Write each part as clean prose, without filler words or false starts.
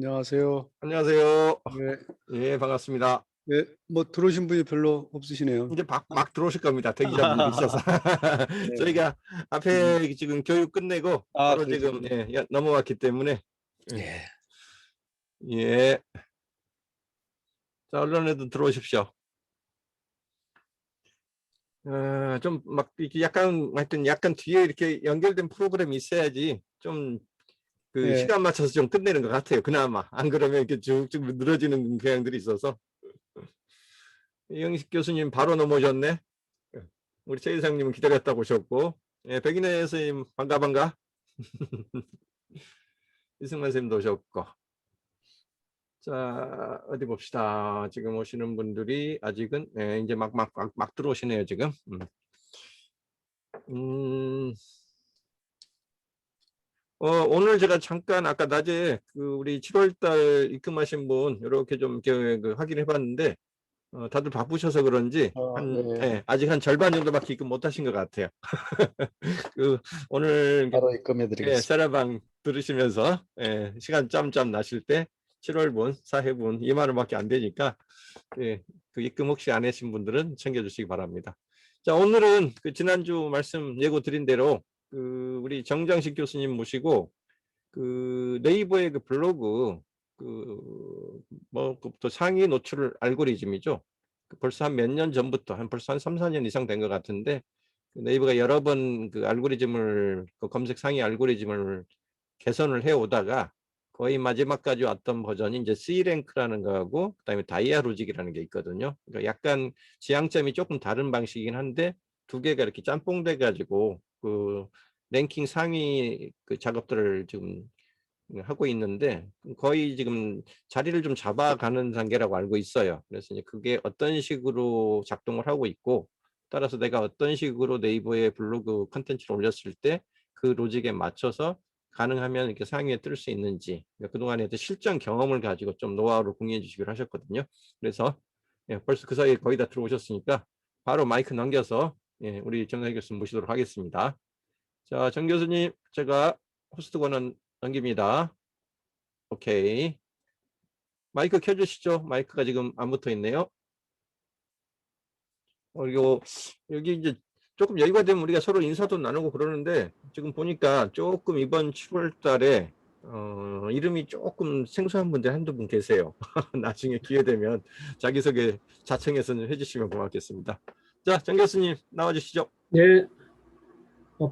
안녕하세요. 안녕하세요. 네. 예, 반갑습니다. 네. 뭐 들어오신 분이 별로 없으시네요. 이제 막 들어오실 겁니다. 대기자분들이 있어서. 네. 저희가 음. 앞에 지금 교육 끝내고 바로 지금 그러시군요. 넘어왔기 때문에 예. 예. 예. 자, 언론에도 들어오십시오. 좀 막 이렇게 약간 하여튼 약간 뒤에 이렇게 연결된 프로그램이 있어야지 좀 그 예. 시간 맞춰서 좀 끝내는 것 같아요. 그나마. 안 그러면 이렇게 쭉쭉 늘어지는 경향들이 있어서. 이영식 교수님 바로 넘어오셨네. 우리 최 이상님은 기다렸다고 오셨고, 예, 백인혜 선생님 반가. 이승만 선생님도 오셨고. 자, 어디 봅시다. 지금 오시는 분들이 아직은 이제 막 들어오시네요 지금. 오늘 제가 잠깐 아까 낮에 그 우리 7월달 입금하신 분 이렇게 좀 이렇게 그 확인해 봤는데 다들 바쁘셔서 그런지 네. 아직 한 절반 정도밖에 입금 못 하신 것 같아요. 그 오늘 바로 입금해 드리겠습니다. 사라방 들으시면서 시간 짬짬 나실 때 7월분, 4회분 2만 원밖에 안 되니까 그 입금 혹시 안 하신 분들은 챙겨주시기 바랍니다. 자, 오늘은 그 지난주 말씀 예고 드린 대로 그 우리 정장식 교수님 모시고 그 네이버의 그 블로그 그뭐부터 상위 노출 알고리즘이죠. 벌써 한 몇 년 전부터 벌써 한 3, 4년 이상 된 것 같은데 네이버가 여러 번 그 알고리즘을 그 검색 상위 알고리즘을 개선을 해 오다가 거의 마지막까지 왔던 버전이 이제 C랭크라는 거하고 그다음에 다이아 로직이라는 게 있거든요. 그러니까 약간 지향점이 조금 다른 방식이긴 한데 두 개가 이렇게 짬뽕돼 가지고 그 랭킹 상위 그 작업들을 지금 하고 있는데 거의 지금 자리를 좀 잡아가는 단계라고 알고 있어요. 그래서 이제 그게 어떤 식으로 작동을 하고 있고 따라서 내가 어떤 식으로 네이버에 블로그 컨텐츠를 올렸을 때 그 로직에 맞춰서 가능하면 이렇게 상위에 뜰 수 있는지 그동안에 실전 경험을 가지고 좀 노하우를 공유해 주시기로 하셨거든요. 그래서 벌써 그 사이에 거의 다 들어오셨으니까 바로 마이크 넘겨서 우리 정선 교수님 모시도록 하겠습니다. 자, 정 교수님 제가 호스트 권한 넘깁니다. 오케이. 마이크 켜주시죠. 마이크가 지금 안 붙어 있네요. 이거 여기 이제 조금 여유가 되면 우리가 서로 인사도 나누고 그러는데 지금 보니까 조금 이번 7월 달에 이름이 조금 생소한 분들 한두 분 계세요. 나중에 기회 되면 자기소개 자청해서 해주시면 고맙겠습니다. 자, 정 교수님 나와주시죠. 네,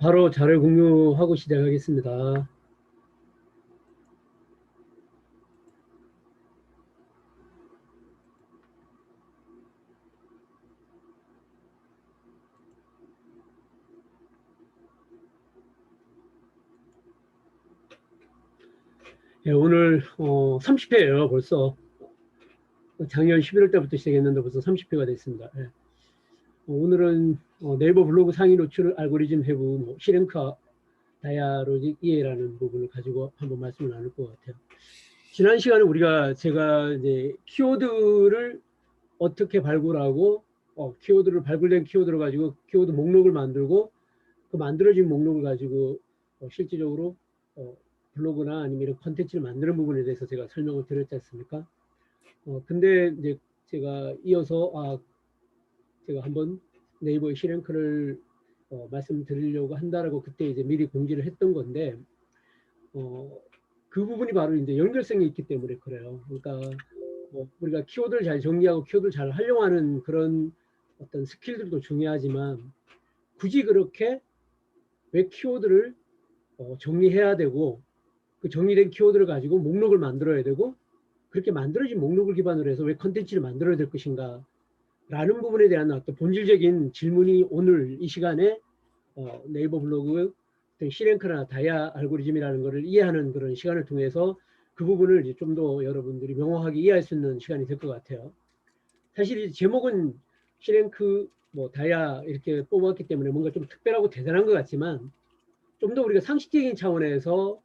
바로 자료 공유하고 시작하겠습니다. 예, 오늘 30회예요, 벌써. 작년 11월 때부터 시작했는데 벌써 30회가 됐습니다. 예. 오늘은 네이버 블로그 상위 노출 알고리즘 해부 C랭크와 다이아로직 이해라는 부분을 가지고 한번 말씀을 나눌 것 같아요. 지난 시간에 제가 이제 키워드를 어떻게 발굴하고 키워드를 발굴된 키워드를 가지고 키워드 목록을 만들고 그 만들어진 목록을 가지고 실질적으로 블로그나 아니면 이런 컨텐츠를 만드는 부분에 대해서 제가 설명을 드렸지 않습니까? 근데 이제 제가 이어서 제가 한번 네이버의 C랭크를 말씀드리려고 한다라고 그때 이제 미리 공지를 했던 건데 그 부분이 바로 이제 연결성이 있기 때문에 그래요. 그러니까 우리가 키워드를 잘 정리하고 키워드를 잘 활용하는 그런 어떤 스킬들도 중요하지만 굳이 그렇게 왜 키워드를 정리해야 되고 그 정리된 키워드를 가지고 목록을 만들어야 되고 그렇게 만들어진 목록을 기반으로 해서 왜 컨텐츠를 만들어야 될 것인가 라는 부분에 대한 어떤 본질적인 질문이 오늘 이 시간에 네이버 블로그 C랭크나 다이아 알고리즘이라는 것을 이해하는 그런 시간을 통해서 그 부분을 좀 더 여러분들이 명확하게 이해할 수 있는 시간이 될 것 같아요. 사실 이 제목은 C랭크 다이아 이렇게 뽑았기 때문에 뭔가 좀 특별하고 대단한 것 같지만 좀 더 우리가 상식적인 차원에서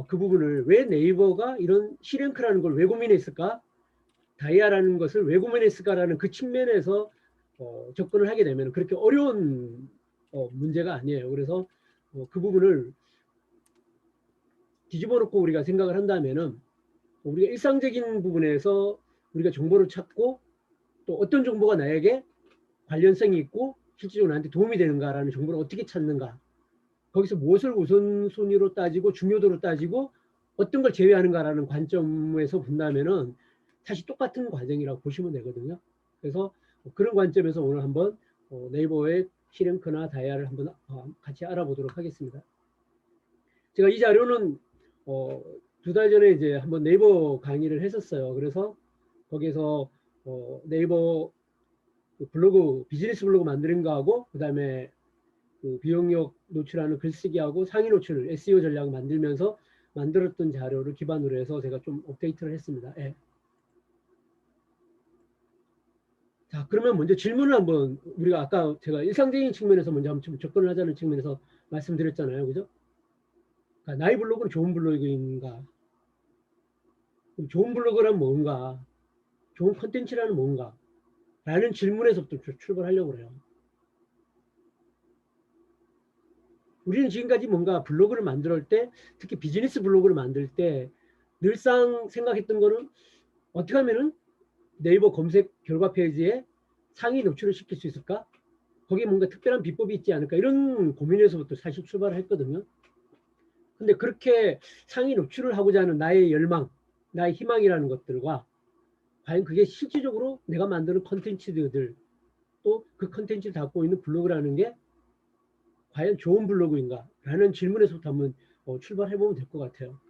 그 부분을 왜 네이버가 이런 C랭크라는 걸 왜 고민했을까? 다이아라는 것을 왜 고민했을까라는 그 측면에서 접근을 하게 되면 그렇게 어려운 문제가 아니에요. 그래서 그 부분을 뒤집어 놓고 우리가 생각을 한다면은 우리가 일상적인 부분에서 우리가 정보를 찾고 또 어떤 정보가 나에게 관련성이 있고 실질적으로 나한테 도움이 되는가라는 정보를 어떻게 찾는가. 거기서 무엇을 우선순위로 따지고 중요도로 따지고 어떤 걸 제외하는가라는 관점에서 본다면은 사실 똑같은 과정이라고 보시면 되거든요. 그래서 그런 관점에서 오늘 한번 네이버의 시랭크나 다이아를 한번 같이 알아보도록 하겠습니다. 제가 이 자료는 2달 전에 이제 한번 네이버 강의를 했었어요. 그래서 거기에서 네이버 블로그, 비즈니스 블로그 만드는 거하고 그다음에 그 비용력 노출하는 글쓰기하고 상위 노출 SEO 전략 만들면서 만들었던 자료를 기반으로 해서 제가 좀 업데이트를 했습니다. 예. 자, 그러면 먼저 질문을 한번 우리가 아까 제가 일상적인 측면에서 먼저 한번 좀 접근을 하자는 측면에서 말씀드렸잖아요. 그죠? 그러니까 나의 블로그는 좋은 블로그인가? 좋은 블로그란 뭔가? 좋은 컨텐츠라는 뭔가? 라는 질문에서부터 출발하려고 그래요. 우리는 지금까지 뭔가 블로그를 만들 때, 특히 비즈니스 블로그를 만들 때 늘상 생각했던 거는 어떻게 하면은 네이버 검색 결과 페이지에 상위 노출을 시킬 수 있을까? 거기에 뭔가 특별한 비법이 있지 않을까? 이런 고민에서부터 사실 출발을 했거든요. 근데 그렇게 상위 노출을 하고자 하는 나의 열망, 나의 희망이라는 것들과 과연 그게 실질적으로 내가 만드는 컨텐츠들 또 그 컨텐츠를 담고 있는 블로그라는 게 과연 좋은 블로그인가? 라는 질문에서부터 한번 출발해보면 될 것 같아요.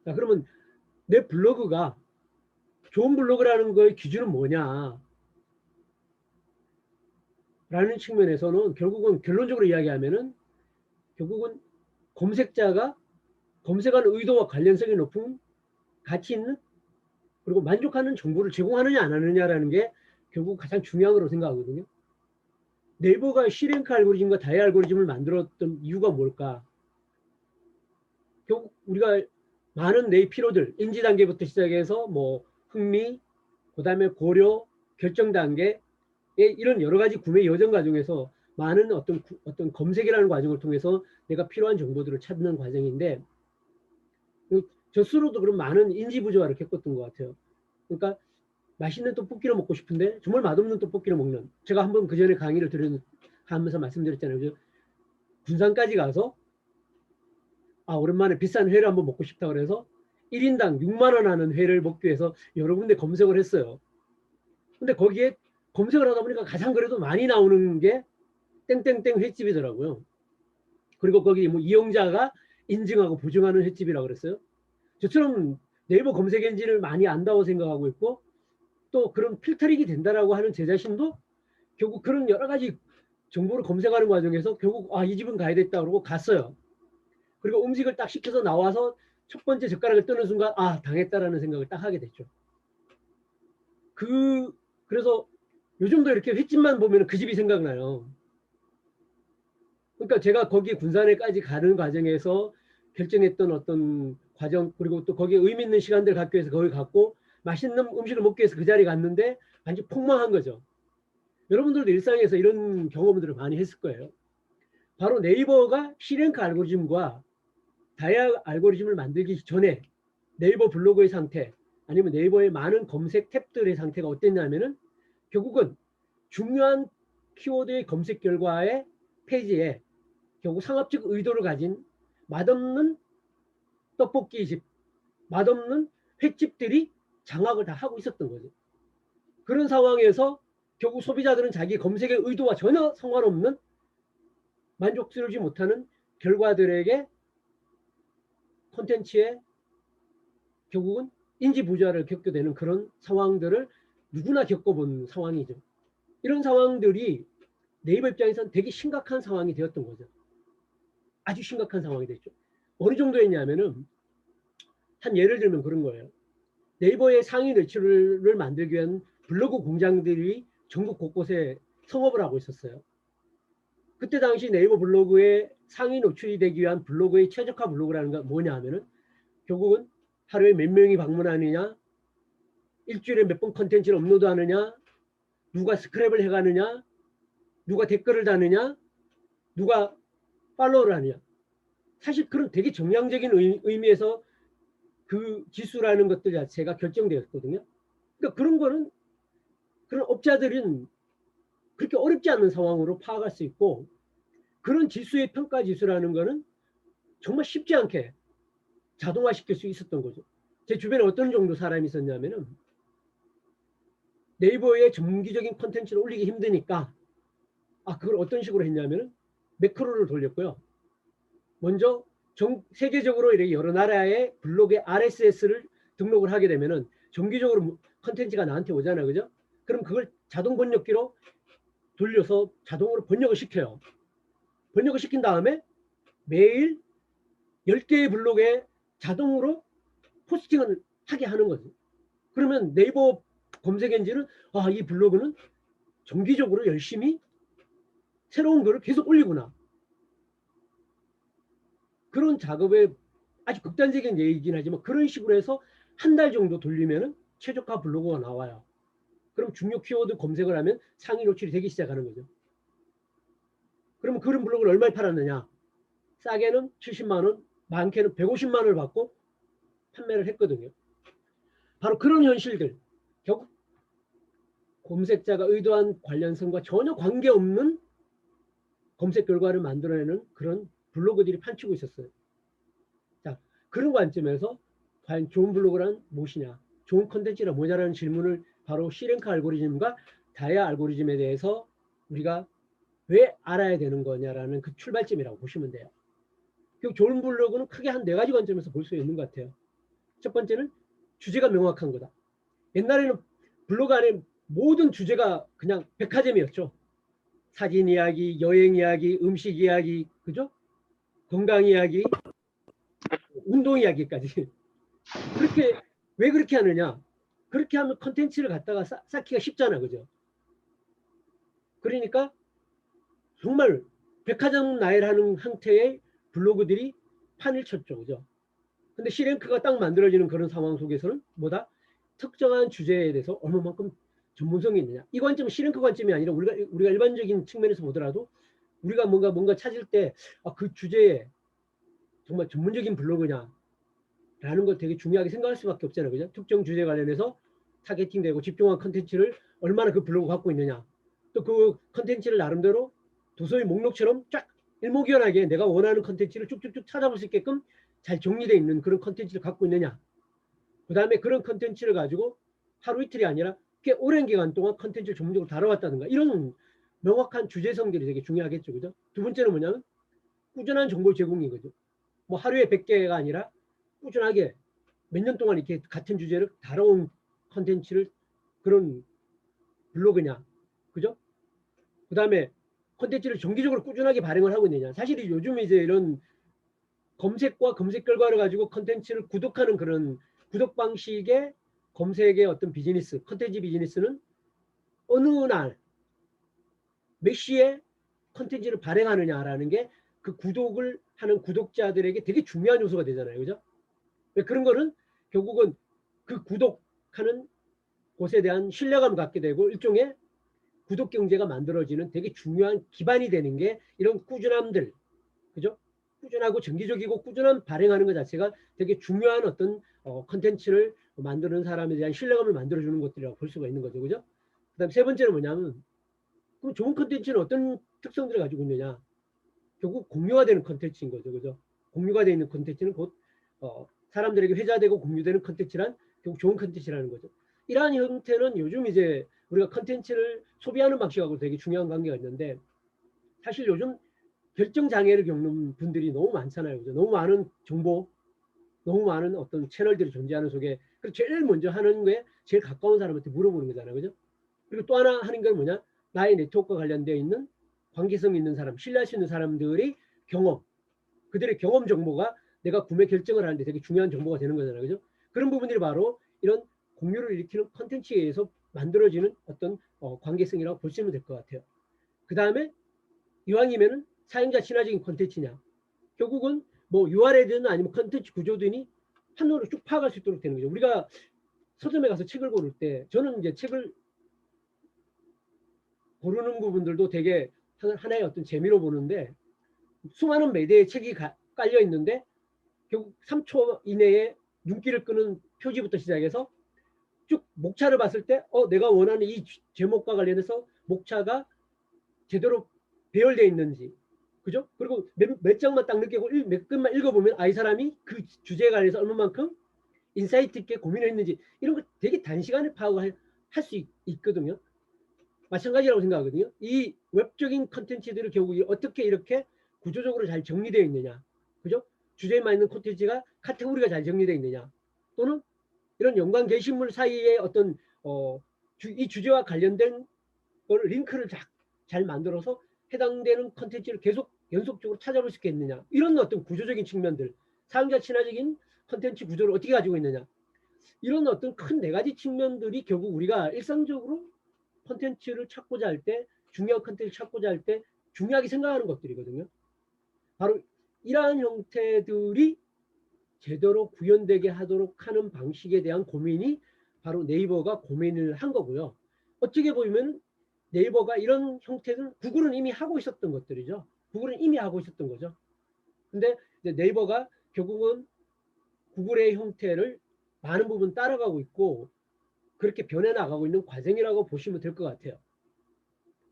자, 그러면 내 블로그가 좋은 블로그라는 거의 기준은 뭐냐? 라는 측면에서는 결국은 결론적으로 이야기하면은 결국은 검색자가 검색하는 의도와 관련성이 높은 가치 있는 그리고 만족하는 정보를 제공하느냐 안 하느냐라는 게 결국 가장 중요한 거라고 생각하거든요. 네이버가 C랭크 알고리즘과 다이아 알고리즘을 만들었던 이유가 뭘까? 결국 우리가 많은 내 피로들, 인지 단계부터 시작해서 뭐 흥미, 그 다음에 고려, 결정 단계, 이런 여러 가지 구매 여정 과정에서 많은 어떤 검색이라는 과정을 통해서 내가 필요한 정보들을 찾는 과정인데 저 스스로도 그런 많은 인지 부조화를 겪었던 것 같아요. 그러니까 맛있는 떡볶이를 먹고 싶은데 정말 맛없는 떡볶이를 먹는 제가 한번 그 전에 강의를 하면서 말씀드렸잖아요. 군산까지 가서 오랜만에 비싼 회를 한번 먹고 싶다 그래서 1인당 6만 원 하는 회를 먹기 위해서 여러 군데 검색을 했어요. 근데 거기에 검색을 하다 보니까 가장 그래도 많이 나오는 게 땡땡땡 횟집이더라고요. 그리고 거기 뭐 이용자가 인증하고 보증하는 횟집이라고 그랬어요. 저처럼 네이버 검색 엔진을 많이 안다고 생각하고 있고 또 그런 필터링이 된다라고 하는 제 자신도 결국 그런 여러 가지 정보를 검색하는 과정에서 결국 이 집은 가야 됐다 그러고 갔어요. 그리고 음식을 딱 시켜서 나와서 첫 번째 젓가락을 뜨는 순간 당했다라는 생각을 딱 하게 됐죠. 그래서 요즘도 이렇게 횟집만 보면 그 집이 생각나요. 그러니까 제가 거기 군산에까지 가는 과정에서 결정했던 어떤 과정 그리고 또 거기에 의미 있는 시간들 갖기 위해서 거기 갔고 맛있는 음식을 먹기 위해서 그 자리에 갔는데 완전 폭망한 거죠. 여러분들도 일상에서 이런 경험들을 많이 했을 거예요. 바로 네이버가 C랭크 알고리즘과 다이아 알고리즘을 만들기 전에 네이버 블로그의 상태 아니면 네이버의 많은 검색 탭들의 상태가 어땠냐면은 결국은 중요한 키워드의 검색 결과의 페이지에 결국 상업적 의도를 가진 맛없는 떡볶이집, 맛없는 횟집들이 장악을 다 하고 있었던 거죠. 그런 상황에서 결국 소비자들은 자기 검색의 의도와 전혀 상관없는 만족스럽지 못하는 결과들에게 콘텐츠에 결국은 인지 부조화를 겪게 되는 그런 상황들을 누구나 겪어본 상황이죠. 이런 상황들이 네이버 입장에서는 되게 심각한 상황이 되었던 거죠. 아주 심각한 상황이 됐죠. 어느 정도였냐면은 한 예를 들면 그런 거예요. 네이버의 상위 노출을 만들기 위한 블로그 공장들이 전국 곳곳에 성업을 하고 있었어요. 그때 당시 네이버 블로그의 상위 노출이 되기 위한 블로그의 최적화 블로그라는 건 뭐냐 하면은 결국은 하루에 몇 명이 방문하느냐, 일주일에 몇 번 컨텐츠를 업로드하느냐, 누가 스크랩을 해가느냐, 누가 댓글을 다느냐, 누가 팔로우를 하느냐. 사실 그런 되게 정량적인 의미에서 그 지수라는 것들 자체가 결정되었거든요. 그러니까 그런 거는 그런 업자들은 그렇게 어렵지 않은 상황으로 파악할 수 있고, 그런 지수의 평가 지수라는 거는 정말 쉽지 않게 자동화시킬 수 있었던 거죠. 제 주변에 어떤 정도 사람이 있었냐면은 네이버에 정기적인 콘텐츠를 올리기 힘드니까 그걸 어떤 식으로 했냐면은 매크로를 돌렸고요. 먼저 세계적으로 이렇게 여러 나라의 블로그에 RSS를 등록을 하게 되면은 정기적으로 콘텐츠가 나한테 오잖아요. 그죠? 그럼 그걸 자동 번역기로 돌려서 자동으로 번역을 시켜요. 번역을 시킨 다음에 매일 10개의 블로그에 자동으로 포스팅을 하게 하는 거죠. 그러면 네이버 검색 엔진은 이 블로그는 정기적으로 열심히 새로운 글을 계속 올리구나. 그런 작업에 아주 극단적인 얘기긴 하지만 그런 식으로 해서 한 달 정도 돌리면은 최저가 블로그가 나와요. 그럼 중요 키워드 검색을 하면 상위 노출이 되기 시작하는 거죠. 그러면 그런 블로그를 얼마에 팔았느냐? 싸게는 70만 원, 많게는 150만 원을 받고 판매를 했거든요. 바로 그런 현실들, 결국 검색자가 의도한 관련성과 전혀 관계없는 검색 결과를 만들어내는 그런 블로그들이 판치고 있었어요. 자, 그런 관점에서 과연 좋은 블로그란 무엇이냐, 좋은 컨텐츠란 뭐냐라는 질문을 바로 C랭크 알고리즘과 다이아 알고리즘에 대해서 우리가 왜 알아야 되는 거냐라는 그 출발점이라고 보시면 돼요. 그 좋은 블로그는 크게 한 4가지 관점에서 볼 수 있는 것 같아요. 첫 번째는 주제가 명확한 거다. 옛날에는 블로그 안에 모든 주제가 그냥 백화점이었죠. 사진 이야기, 여행 이야기, 음식 이야기, 그죠? 건강 이야기, 운동 이야기까지. 왜 그렇게 하느냐? 그렇게 하면 컨텐츠를 갖다가 쌓기가 쉽잖아, 그죠? 그러니까 정말 백화점 나열하는 형태의 블로그들이 판을 쳤죠, 그죠? 근데 C랭크가 딱 만들어지는 그런 상황 속에서는 뭐다? 특정한 주제에 대해서 얼마만큼 전문성이 있느냐. 이 관점은 C랭크 관점이 아니라 우리가 일반적인 측면에서 보더라도 우리가 뭔가 찾을 때 그 주제에 정말 전문적인 블로그냐 라는 걸 되게 중요하게 생각할 수밖에 없잖아요. 그죠? 특정 주제 관련해서 타겟팅되고 집중한 컨텐츠를 얼마나 그 블로그 갖고 있느냐. 또 그 컨텐츠를 나름대로 도서의 목록처럼 쫙 일목요연하게 내가 원하는 컨텐츠를 쭉쭉쭉 찾아볼 수 있게끔 잘 정리되어 있는 그런 컨텐츠를 갖고 있느냐. 그 다음에 그런 컨텐츠를 가지고 하루 이틀이 아니라 꽤 오랜 기간 동안 컨텐츠를 전문적으로 다뤄왔다든가 이런 명확한 주제성들이 되게 중요하겠죠. 그죠? 두 번째는 뭐냐면 꾸준한 정보 제공인 거죠. 뭐 하루에 100개가 아니라 꾸준하게 몇 년 동안 이렇게 같은 주제를 다뤄온 컨텐츠를 그런 블로그냐. 그죠? 그 다음에 컨텐츠를 정기적으로 꾸준하게 발행을 하고 있느냐. 사실 요즘 이제 이런 검색과 검색 결과를 가지고 컨텐츠를 구독하는 그런 구독 방식의 검색의 어떤 비즈니스, 컨텐츠 비즈니스는 어느 날 몇 시에 컨텐츠를 발행하느냐라는 게 그 구독을 하는 구독자들에게 되게 중요한 요소가 되잖아요. 그죠? 그런 거는 결국은 그 구독하는 곳에 대한 신뢰감을 갖게 되고 일종의 구독 경제가 만들어지는 되게 중요한 기반이 되는 게 이런 꾸준함들. 그죠? 꾸준하고 정기적이고 꾸준한 발행하는 것 자체가 되게 중요한 어떤 컨텐츠를 만드는 사람에 대한 신뢰감을 만들어주는 것들이라고 볼 수가 있는 거죠. 그죠? 그 다음 세 번째는 뭐냐면 그럼 좋은 컨텐츠는 어떤 특성들을 가지고 있느냐. 결국 공유가 되는 컨텐츠인 거죠. 그죠? 공유가 되어 있는 컨텐츠는 곧 사람들에게 회자되고 공유되는 컨텐츠란 결국 좋은 컨텐츠라는 거죠. 이러한 형태는 요즘 이제 우리가 컨텐츠를 소비하는 방식하고 되게 중요한 관계가 있는데 사실 요즘 결정장애를 겪는 분들이 너무 많잖아요. 그죠? 너무 많은 정보, 너무 많은 어떤 채널들이 존재하는 속에 그리고 제일 먼저 하는 게 제일 가까운 사람한테 물어보는 거잖아요. 그죠? 그리고 또 하나 하는 건 뭐냐? 나의 네트워크와 관련되어 있는 관계성 있는 사람, 신뢰할 수 있는 사람들의 경험, 그들의 경험 정보가 내가 구매 결정을 하는데 되게 중요한 정보가 되는 거잖아요. 그죠? 그런 부분들이 바로 이런 공유를 일으키는 컨텐츠에 의해서 만들어지는 어떤 관계성이라고 보시면 될 것 같아요. 그 다음에 이왕이면은 사용자 친화적인 컨텐츠냐. 결국은 뭐 URL이든 아니면 컨텐츠 구조든이 한눈으로 쭉 파악할 수 있도록 되는 거죠. 우리가 서점에 가서 책을 고를 때 저는 이제 책을 고르는 부분들도 되게 하나의 어떤 재미로 보는데 수많은 매대의 책이 깔려 있는데 결국 3초 이내에 눈길을 끄는 표지부터 시작해서 쭉 목차를 봤을 때 내가 원하는 이 제목과 관련해서 목차가 제대로 배열되어 있는지, 그죠? 그리고 몇 장만 딱 느끼고 몇 끝만 읽어보면 이 사람이 그 주제에 관해서 얼마만큼 인사이트 있게 고민을 했는지 이런 거 되게 단시간에 파악을 할 수 있거든요. 마찬가지라고 생각하거든요. 이 웹적인 컨텐츠들을 결국 어떻게 이렇게 구조적으로 잘 정리되어 있느냐, 그죠? 주제에 맞는 콘텐츠가 카테고리가 잘 정리되어 있느냐, 또는 이런 연관 게시물 사이에 어떤 이 주제와 관련된 걸 링크를 잘 만들어서 해당되는 컨텐츠를 계속 연속적으로 찾아볼 수 있겠느냐, 이런 어떤 구조적인 측면들, 사용자 친화적인 컨텐츠 구조를 어떻게 가지고 있느냐, 이런 어떤 큰 네 가지 측면들이 결국 우리가 일상적으로 컨텐츠를 찾고자 할 때, 중요한 컨텐츠를 찾고자 할 때 중요하게 생각하는 것들이거든요. 바로 이러한 형태들이 제대로 구현되게 하도록 하는 방식에 대한 고민이 바로 네이버가 고민을 한 거고요. 어떻게 보면 네이버가 이런 형태는 구글은 이미 하고 있었던 것들이죠. 구글은 이미 하고 있었던 거죠. 근데 네이버가 결국은 구글의 형태를 많은 부분 따라가고 있고 그렇게 변해나가고 있는 과정이라고 보시면 될 것 같아요.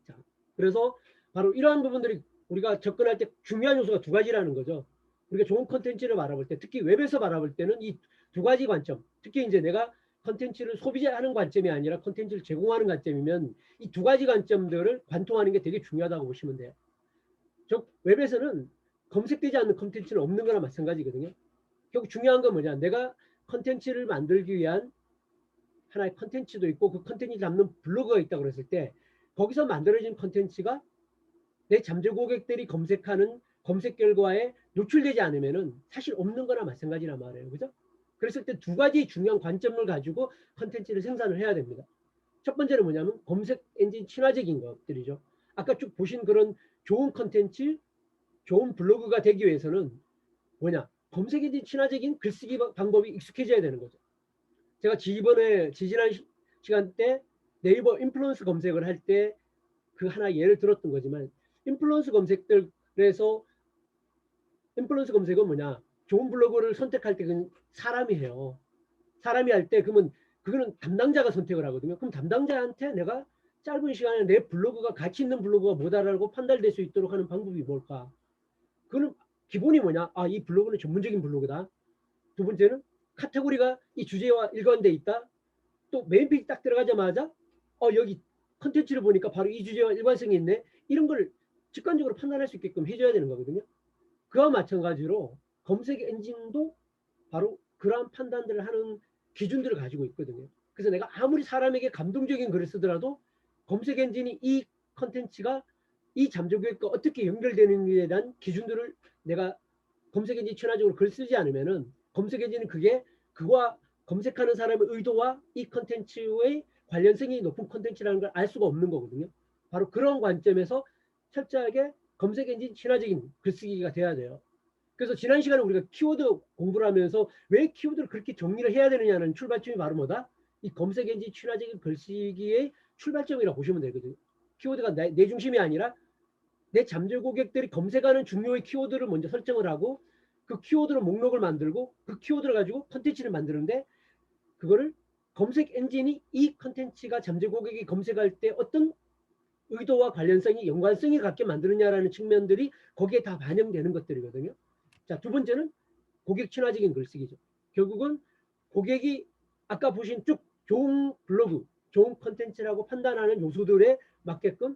자, 그래서 바로 이러한 부분들이 우리가 접근할 때 중요한 요소가 두 가지라는 거죠. 우리가 좋은 컨텐츠를 바라볼 때, 특히 웹에서 바라볼 때는 이 두 가지 관점, 특히 이제 내가 컨텐츠를 소비하는 관점이 아니라 컨텐츠를 제공하는 관점이면 이 두 가지 관점들을 관통하는 게 되게 중요하다고 보시면 돼요. 웹에서는 검색되지 않는 컨텐츠는 없는 거나 마찬가지거든요. 결국 중요한 건 뭐냐, 내가 컨텐츠를 만들기 위한 하나의 컨텐츠도 있고 그 컨텐츠 담는 블로그가 있다고 그랬을 때 거기서 만들어진 컨텐츠가 내 잠재 고객들이 검색하는 검색 결과에 노출되지 않으면은 사실 없는 거나 마찬가지란 말이에요. 그죠? 그랬을 때 두 가지 중요한 관점을 가지고 컨텐츠를 생산을 해야 됩니다. 첫 번째는 뭐냐면 검색 엔진 친화적인 것들이죠. 아까 쭉 보신 그런 좋은 컨텐츠, 좋은 블로그가 되기 위해서는 뭐냐, 검색 엔진 친화적인 글쓰기 방법이 익숙해져야 되는 거죠. 제가 지지난 시간 때 네이버 인플루언스 검색을 할 때 그 하나 예를 들었던 거지만, 인플루언스 검색들에서 인플루언스 검색은 뭐냐, 좋은 블로그를 선택할 때 그건 사람이 해요. 사람이 할 때 그러면 그거는 담당자가 선택을 하거든요. 그럼 담당자한테 내가 짧은 시간에 내 블로그가 가치 있는 블로그가 뭐다라고 판단될 수 있도록 하는 방법이 뭘까? 그거는 기본이 뭐냐, 이 블로그는 전문적인 블로그다. 두 번째는 카테고리가 이 주제와 일관돼 있다. 또 메인 페이지 딱 들어가자마자 여기 컨텐츠를 보니까 바로 이 주제와 일관성이 있네. 이런 걸 직관적으로 판단할 수 있게끔 해줘야 되는 거거든요. 그와 마찬가지로 검색 엔진도 바로 그러한 판단들을 하는 기준들을 가지고 있거든요. 그래서 내가 아무리 사람에게 감동적인 글을 쓰더라도 검색 엔진이 이 컨텐츠가 이 잠재 고객과 어떻게 연결되는지에 대한 기준들을 내가 검색 엔진 친화적으로 글 쓰지 않으면은 검색 엔진은 그와 검색하는 사람의 의도와 이 컨텐츠의 관련성이 높은 컨텐츠라는 걸 알 수가 없는 거거든요. 바로 그런 관점에서 철저하게 검색 엔진 친화적인 글쓰기가 돼야 돼요. 그래서 지난 시간에 우리가 키워드 공부를 하면서 왜 키워드를 그렇게 정리를 해야 되느냐는 출발점이 바로 뭐다? 이 검색 엔진 친화적인 글쓰기의 출발점이라고 보시면 되거든요. 키워드가 내 중심이 아니라 내 잠재 고객들이 검색하는 중요한 키워드를 먼저 설정을 하고 그 키워드로 목록을 만들고 그 키워드를 가지고 컨텐츠를 만드는데, 그거를 검색 엔진이 이 컨텐츠가 잠재 고객이 검색할 때 어떤 의도와 관련성이 연관성이 갖게 만드느냐라는 측면들이 거기에 다 반영되는 것들이거든요. 자, 두 번째는 고객 친화적인 글쓰기죠. 결국은 고객이 아까 보신 쭉 좋은 블로그, 좋은 컨텐츠라고 판단하는 요소들에 맞게끔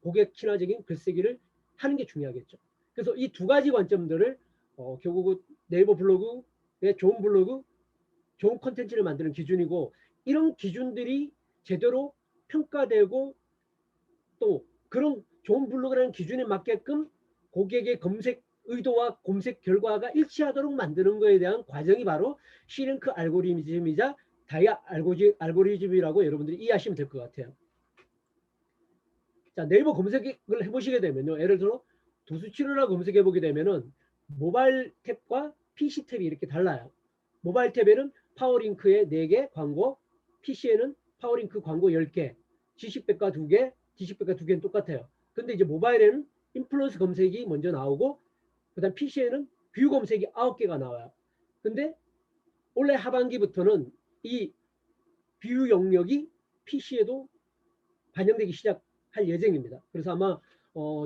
고객 친화적인 글쓰기를 하는 게 중요하겠죠. 그래서 이 두 가지 관점들을 결국은 네이버 블로그의 좋은 블로그, 좋은 컨텐츠를 만드는 기준이고, 이런 기준들이 제대로 평가되고 또 그런 좋은 블로그라는 기준에 맞게끔 고객의 검색 의도와 검색 결과가 일치하도록 만드는 것에 대한 과정이 바로 C링크 알고리즘이자 다이아 알고리즘이라고 여러분들이 이해하시면 될 것 같아요. 자, 네이버 검색을 해보시게 되면요, 예를 들어 도수치료라 검색해 보게 되면은 모바일 탭과 PC 탭이 이렇게 달라요. 모바일 탭에는 파워링크에 4개 광고, PC에는 파워링크 광고 10개, 지식백과 2개, 지식백과 2개는 똑같아요. 근데 이제 모바일에는 인플루언스 검색이 먼저 나오고, 그 다음 PC에는 뷰 검색이 9개가 나와요. 근데 올해 하반기부터는 이 비유 영역이 PC에도 반영되기 시작할 예정입니다. 그래서 아마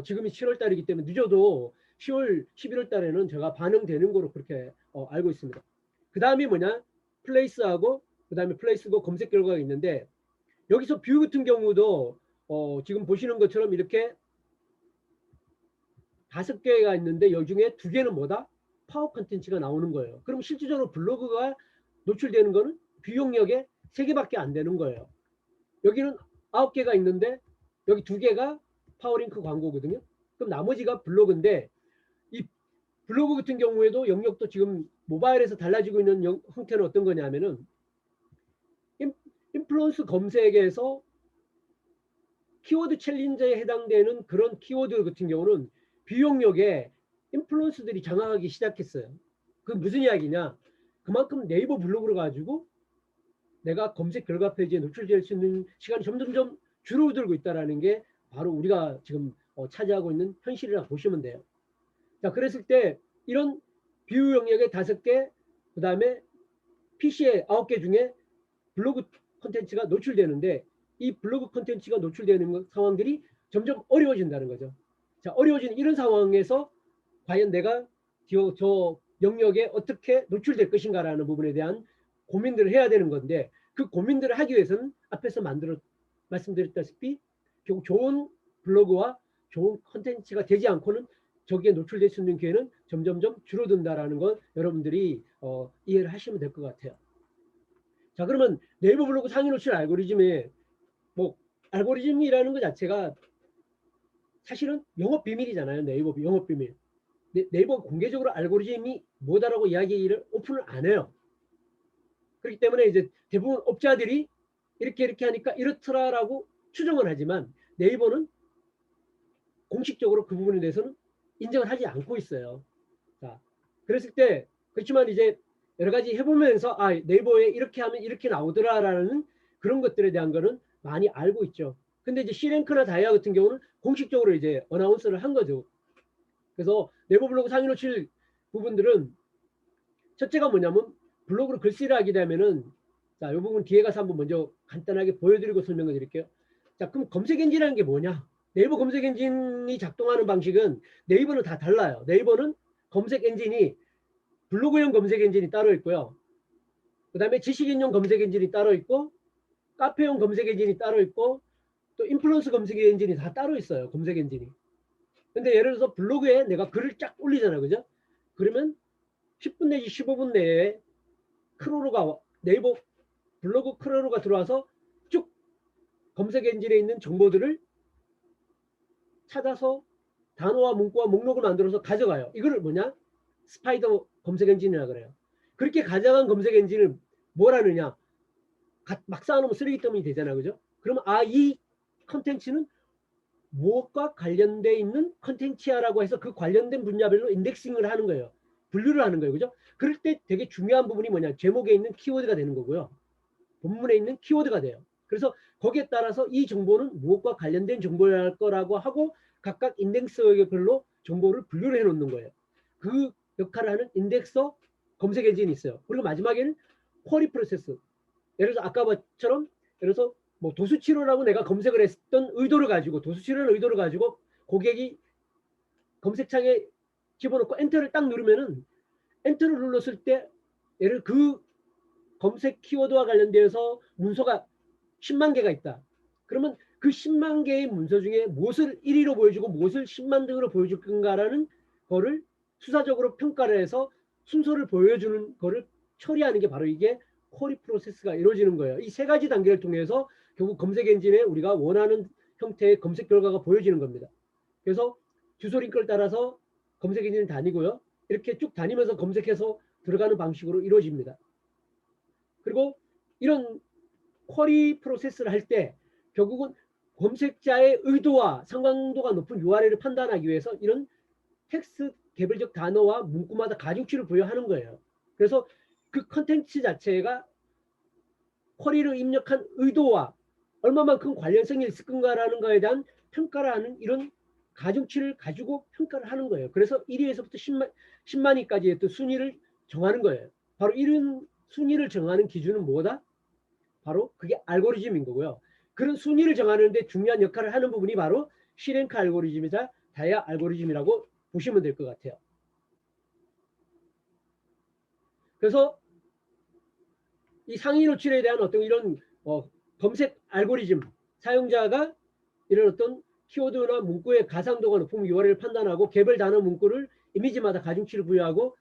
지금이 7월 달이기 때문에 늦어도 10월, 11월 달에는 제가 반영되는 거로 그렇게 알고 있습니다. 그 다음이 뭐냐? 플레이스하고 그 다음에 플레이스고 검색 결과가 있는데, 여기서 뷰 같은 경우도 지금 보시는 것처럼 이렇게 5개가 있는데 이 중에 2개는 뭐다? 파워 컨텐츠가 나오는 거예요. 그럼 실질적으로 블로그가 노출되는 거는 뷰 영역에 3개밖에 안 되는 거예요. 여기는 9개가 있는데 여기 2개가 파워링크 광고거든요. 그럼 나머지가 블로그인데, 이 블로그 같은 경우에도 영역도 지금 모바일에서 달라지고 있는 형태는 어떤 거냐면은 인플루언스 검색에서 키워드 챌린저에 해당되는 그런 키워드 같은 경우는 뷰 영역에 인플루언서들이 장악하기 시작했어요. 그 무슨 이야기냐? 그만큼 네이버 블로그를 가지고 내가 검색 결과 페이지에 노출될 수 있는 시간이 점점점 줄어들고 있다는 게 바로 우리가 지금 차지하고 있는 현실이라고 보시면 돼요. 자, 그랬을 때 이런 뷰 영역의 5개, 그 다음에 PC의 9개 중에 블로그 콘텐츠가 노출되는데, 이 블로그 콘텐츠가 노출되는 상황들이 점점 어려워진다는 거죠. 자, 어려워지는 이런 상황에서 과연 내가 저 영역에 어떻게 노출될 것인가라는 부분에 대한 고민들을 해야 되는 건데, 그 고민들을 하기 위해서는 앞에서 말씀드렸다시피 결국 좋은 블로그와 좋은 콘텐츠가 되지 않고는 저기에 노출될 수 있는 기회는 점점점 줄어든다라는 건 여러분들이 이해를 하시면 될 것 같아요. 자, 그러면 네이버 블로그 상위 노출 알고리즘에 뭐 알고리즘이라는 것 자체가 사실은 영업 비밀이잖아요. 네이버 영업 비밀. 네이버 공개적으로 알고리즘이 뭐다라고 이야기를 오픈을 안 해요. 그렇기 때문에 이제 대부분 업자들이 이렇게 하니까 이렇더라라고 추정을 하지만 네이버는 공식적으로 그 부분에 대해서는 인정을 하지 않고 있어요. 자, 그랬을 때, 그렇지만 이제 여러 가지 해보면서 네이버에 이렇게 하면 이렇게 나오더라라는 그런 것들에 대한 거는 많이 알고 있죠. 근데 이제 C랭크나 다이아 같은 경우는 공식적으로 이제 어나운스를 한 거죠. 그래서 네이버 블로그 상위 노출 부분들은 첫째가 뭐냐면, 블로그로 글씨를 하게 되면은, 자, 이 부분 뒤에 가서 한번 먼저 간단하게 보여드리고 설명을 드릴게요. 자, 그럼 검색 엔진이라는 게 뭐냐? 네이버 검색 엔진이 작동하는 방식은 네이버는 다 달라요. 네이버는 검색 엔진이 블로그용 검색 엔진이 따로 있고요. 그 다음에 지식인용 검색 엔진이 따로 있고, 카페용 검색 엔진이 따로 있고, 또 인플루언스 검색 엔진이 다 따로 있어요. 검색 엔진이. 근데 예를 들어서 블로그에 내가 글을 쫙 올리잖아요. 그죠? 그러면 10분 내지 15분 내에 크롤로가 네이버 블로그 크롤로가 들어와서 쭉 검색 엔진에 있는 정보들을 찾아서 단어와 문구와 목록을 만들어서 가져가요. 이거를 뭐냐? 스파이더 검색 엔진이라 그래요. 그렇게 가져간 검색 엔진을 뭘 하느냐? 막 쌓아놓으면 쓰레기더미 되잖아요. 그죠? 그러면 이 컨텐츠는 무엇과 관련돼 있는 컨텐츠야라고 해서 그 관련된 분야별로 인덱싱을 하는 거예요. 분류를 하는 거예요. 그죠? 그럴 때 되게 중요한 부분이 뭐냐? 제목에 있는 키워드가 되는 거고요. 본문에 있는 키워드가 돼요. 그래서 거기에 따라서 이 정보는 무엇과 관련된 정보일 거라고 하고 각각 인덱서별로 정보를 분류를 해놓는 거예요. 그 역할을 하는 인덱서 검색 엔진이 있어요. 그리고 마지막에는 쿼리 프로세스. 예를 들어서 아까처럼 예를 들어서 뭐 도수치료라고 내가 검색을 했던 의도를 가지고, 도수치료라는 의도를 가지고 고객이 검색창에 집어넣고 엔터를 딱 누르면은, 엔터를 눌렀을 때 예를 그 검색 키워드와 관련되어서 문서가 10만 개가 있다. 그러면 그 10만 개의 문서 중에 무엇을 1위로 보여주고 무엇을 10만 등으로 보여줄 건가라는 거를 수사적으로 평가를 해서 순서를 보여주는 거를 처리하는 게 바로 이게 쿼리 프로세스가 이루어지는 거예요. 이 3가지 단계를 통해서 결국 검색 엔진에 우리가 원하는 형태의 검색 결과가 보여지는 겁니다. 그래서 주소 링크를 따라서 검색 엔진을 다니고요. 이렇게 쭉 다니면서 검색해서 들어가는 방식으로 이루어집니다. 그리고 이런 쿼리 프로세스를 할 때 결국은 검색자의 의도와 상관도가 높은 URL을 판단하기 위해서 이런 텍스트 개별적 단어와 문구마다 가중치를 부여하는 거예요. 그래서 그 컨텐츠 자체가 쿼리를 입력한 의도와 얼마만큼 관련성이 있을 건가라는 거에 대한 평가를 하는 이런 가중치를 가지고 평가를 하는 거예요. 그래서 1위에서부터 10만위까지의 또 순위를 정하는 거예요. 바로 이런 순위를 정하는 기준은 뭐다? 바로 그게 알고리즘인 거고요. 그런 순위를 정하는 데 중요한 역할을 하는 부분이 바로 C랭크 알고리즘이자 다이아 알고리즘이라고 보시면 될 것 같아요. 그래서 이 상위 노출에 대한 어떤 이런 검색 알고리즘, 사용자가 이런 어떤 키워드나 문구의 가상도가 높으면 URL을 판단하고 개별 단어 문구를 이미지마다 가중치를 부여하고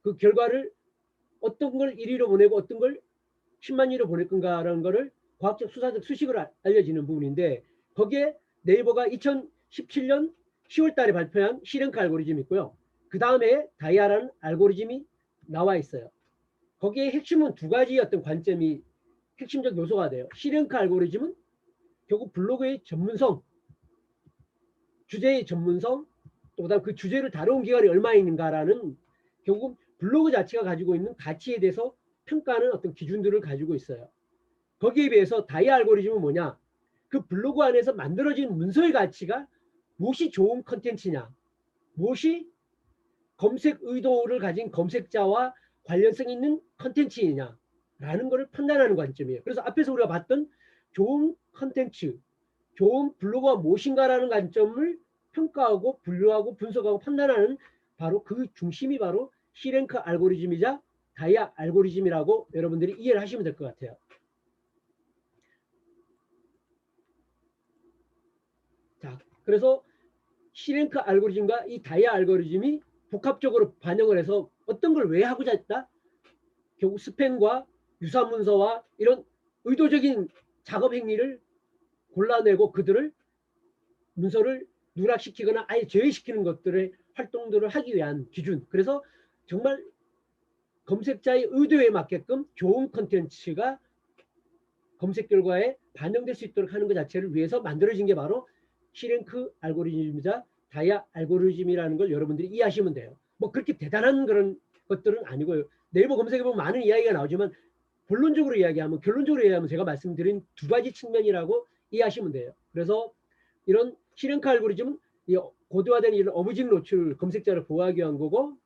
그 결과를 어떤 걸 1위로 보내고 어떤 걸 10만 위로 보낼 건가라는 거를 과학적 수사적 수식으로 알려지는 부분인데, 거기에 네이버가 2017년 10월 달에 발표한 C랭크 알고리즘이 있고요. 그 다음에 다이아라는 알고리즘이 나와 있어요. 거기에 핵심은 두 가지 어떤 관점이 핵심적 요소가 돼요. C랭크 알고리즘은 결국 블로그의 전문성, 주제의 전문성, 또 그다음 그 주제를 다룬 기간이 얼마 있는가라는 결국 블로그 자체가 가지고 있는 가치에 대해서 평가하는 어떤 기준들을 가지고 있어요. 거기에 비해서 다이아 알고리즘은 뭐냐? 그 블로그 안에서 만들어진 문서의 가치가 무엇이 좋은 컨텐츠냐, 무엇이 검색 의도를 가진 검색자와 관련성 있는 컨텐츠이냐라는 것을 판단하는 관점이에요. 그래서 앞에서 우리가 봤던 좋은 컨텐츠, 좋은 블로그가 무엇인가라는 관점을 평가하고 분류하고 분석하고 판단하는 바로 그 중심이 바로 C랭크 알고리즘이자 다이아 알고리즘이라고 여러분들이 이해를 하시면 될 것 같아요. 자, 그래서 C랭크 알고리즘과 이 다이아 알고리즘이 복합적으로 반영을 해서 어떤 걸 왜 하고자 했다? 결국 스팸과 유사 문서와 이런 의도적인 작업 행위를 골라내고 그들을 문서를 누락시키거나 아예 제외시키는 것들의 활동들을 하기 위한 기준. 그래서 정말 검색자의 의도에 맞게끔 좋은 컨텐츠가 검색 결과에 반영될 수 있도록 하는 것 자체를 위해서 만들어진 게 바로 C랭크 알고리즘이자 다이아 알고리즘이라는 걸 여러분들이 이해하시면 돼요. 뭐 그렇게 대단한 그런 것들은 아니고요. 네이버 검색해 보면 많은 이야기가 나오지만 결론적으로 이야기하면 제가 말씀드린 두 가지 측면이라고 이해하시면 돼요. 그래서 이런 C랭크 알고리즘은 이 고도화된 이런 어부직 노출 검색자를 보호하기 위한 거고,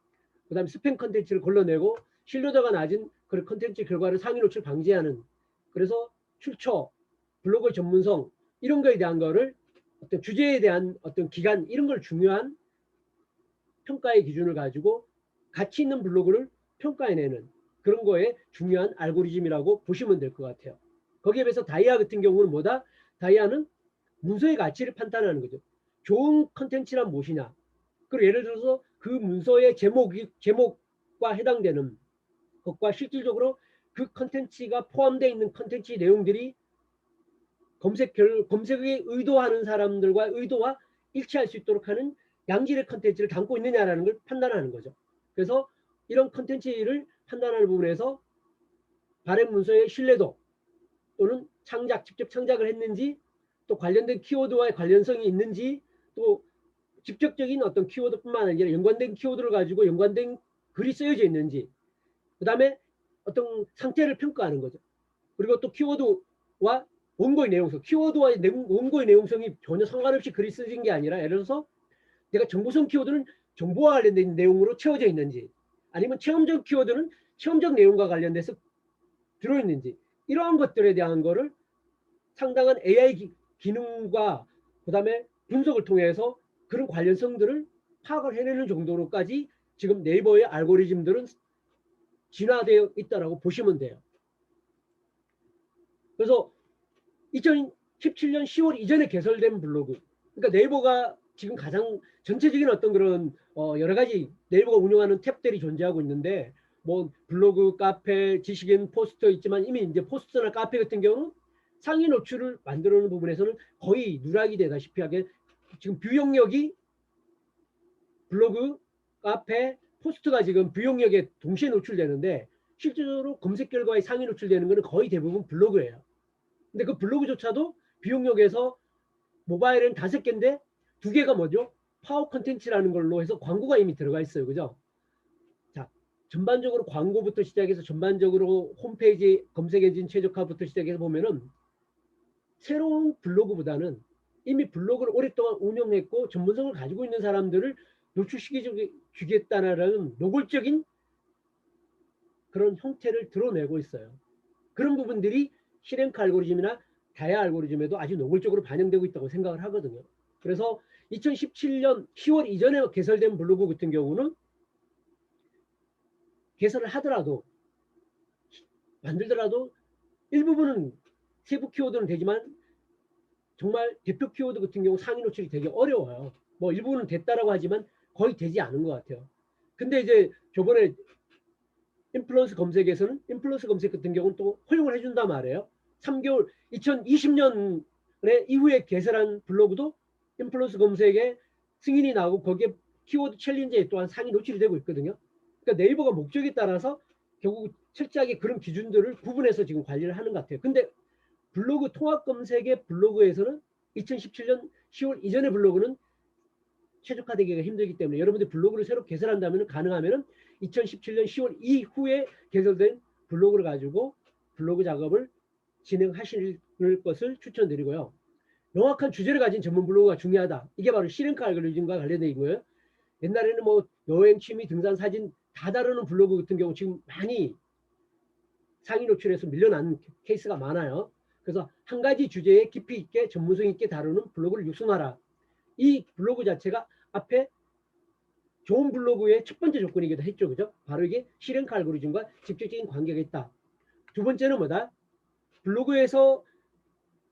그 다음에 스팸 컨텐츠를 걸러내고 신뢰도가 낮은 그런 컨텐츠 결과를 상위 노출 방지하는, 그래서 출처, 블로그 전문성 이런 거에 대한 거를 어떤 주제에 대한 어떤 기간 이런 걸 중요한 평가의 기준을 가지고 가치 있는 블로그를 평가해내는 그런 거에 중요한 알고리즘이라고 보시면 될 것 같아요. 거기에 비해서 다이아 같은 경우는 뭐다? 다이아는 문서의 가치를 판단하는 거죠. 좋은 컨텐츠란 무엇이냐. 그리고 예를 들어서 그 문서의 제목과 해당되는 것과 실질적으로 그 컨텐츠가 포함되어 있는 컨텐츠 내용들이 검색에 의도하는 사람들과 의도와 일치할 수 있도록 하는 양질의 컨텐츠를 담고 있느냐라는 걸 판단하는 거죠. 그래서 이런 컨텐츠를 판단하는 부분에서 발행 문서의 신뢰도 또는 직접 창작을 했는지, 또 관련된 키워드와의 관련성이 있는지, 또 직접적인 어떤 키워드뿐만 아니라 연관된 키워드를 가지고 연관된 글이 쓰여져 있는지, 그 다음에 어떤 상태를 평가하는 거죠. 그리고 또 키워드와 원고의 내용성, 키워드와 원고의 내용성이 전혀 상관없이 글이 쓰여진 게 아니라, 예를 들어서 내가 정보성 키워드는 정보와 관련된 내용으로 채워져 있는지, 아니면 체험적 키워드는 체험적 내용과 관련돼서 들어있는지, 이러한 것들에 대한 거를 상당한 AI 기능과 그 다음에 분석을 통해서 그런 관련성들을 파악을 해내는 정도로까지 지금 네이버의 알고리즘들은 진화되어 있다고 보시면 돼요. 그래서 2017년 10월 이전에 개설된 블로그, 그러니까 네이버가 지금 가장 전체적인 어떤 그런 여러 가지 네이버가 운영하는 탭들이 존재하고 있는데, 뭐 블로그, 카페, 지식인, 포스터 있지만 이미 이제 포스터나 카페 같은 경우는 상위 노출을 만들어 놓은 부분에서는 거의 누락이 되다시피 하게 지금 뷰 영역이 블로그, 카페, 포스트가 지금 뷰 영역에 동시에 노출되는데, 실제로 검색 결과에 상위 노출되는 것은 거의 대부분 블로그예요. 근데 그 블로그조차도 뷰 영역에서 모바일은 5개인데 2개가 뭐죠? 파워 컨텐츠라는 걸로 해서 광고가 이미 들어가 있어요. 그죠? 자, 전반적으로 광고부터 시작해서 전반적으로 홈페이지 검색 엔진 최적화부터 시작해서 보면은 새로운 블로그보다는 이미 블로그를 오랫동안 운영했고 전문성을 가지고 있는 사람들을 노출시켜주겠다는 노골적인 그런 형태를 드러내고 있어요. 그런 부분들이 시랭크 알고리즘이나 다야 알고리즘에도 아주 노골적으로 반영되고 있다고 생각을 하거든요. 그래서 2017년 10월 이전에 개설된 블로그 같은 경우는 개설을 하더라도 만들더라도 일부분은 세부 키워드는 되지만 정말 대표 키워드 같은 경우 상위 노출이 되게 어려워요. 뭐 일부는 됐다라고 하지만 거의 되지 않은 것 같아요. 근데 이제 저번에 인플루언스 검색에서는 인플루언스 검색 같은 경우는 또 허용을 해준단 말이에요. 3개월 2020년에 이후에 개설한 블로그도 인플루언스 검색에 승인이 나오고 거기에 키워드 챌린지에 또한 상위 노출이 되고 있거든요. 그러니까 네이버가 목적에 따라서 결국 철저하게 그런 기준들을 구분해서 지금 관리를 하는 것 같아요. 근데 블로그 통합 검색의 블로그에서는 2017년 10월 이전의 블로그는 최적화되기가 힘들기 때문에 여러분들 블로그를 새로 개설한다면 가능하면 2017년 10월 이후에 개설된 블로그를 가지고 블로그 작업을 진행하실 것을 추천드리고요. 명확한 주제를 가진 전문 블로그가 중요하다. 이게 바로 시랭크 알고리즘과 관련된 이고요. 옛날에는 뭐 여행, 취미, 등산, 사진 다 다루는 블로그 같은 경우 지금 많이 상위 노출에서 밀려난 케이스가 많아요. 그래서 한 가지 주제에 깊이 있게 전문성 있게 다루는 블로그를 육성하라. 이 블로그 자체가 앞에 좋은 블로그의 첫 번째 조건이기도 했죠. 그죠? 바로 이게 시랭크 알고리즘과 직접적인 관계가 있다. 두 번째는 뭐다? 블로그에서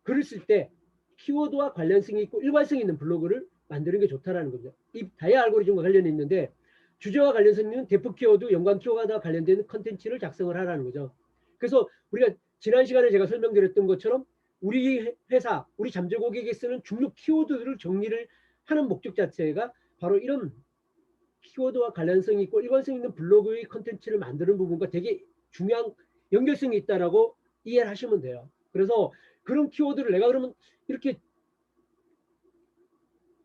글을 쓸 때 키워드와 관련성이 있고 일관성 있는 블로그를 만드는 게 좋다라는 거죠. 이 다이아 알고리즘과 관련이 있는데 주제와 관련성 있는 대표 키워드, 연관 키워드와 관련된 컨텐츠를 작성을 하라는 거죠. 그래서 우리가 지난 시간에 제가 설명드렸던 것처럼 우리 회사, 우리 잠재 고객이 쓰는 중요 키워드를 정리를 하는 목적 자체가 바로 이런 키워드와 관련성이 있고 일관성 있는 블로그의 컨텐츠를 만드는 부분과 되게 중요한 연결성이 있다라고 이해를 하시면 돼요. 그래서 그런 키워드를 내가 그러면 이렇게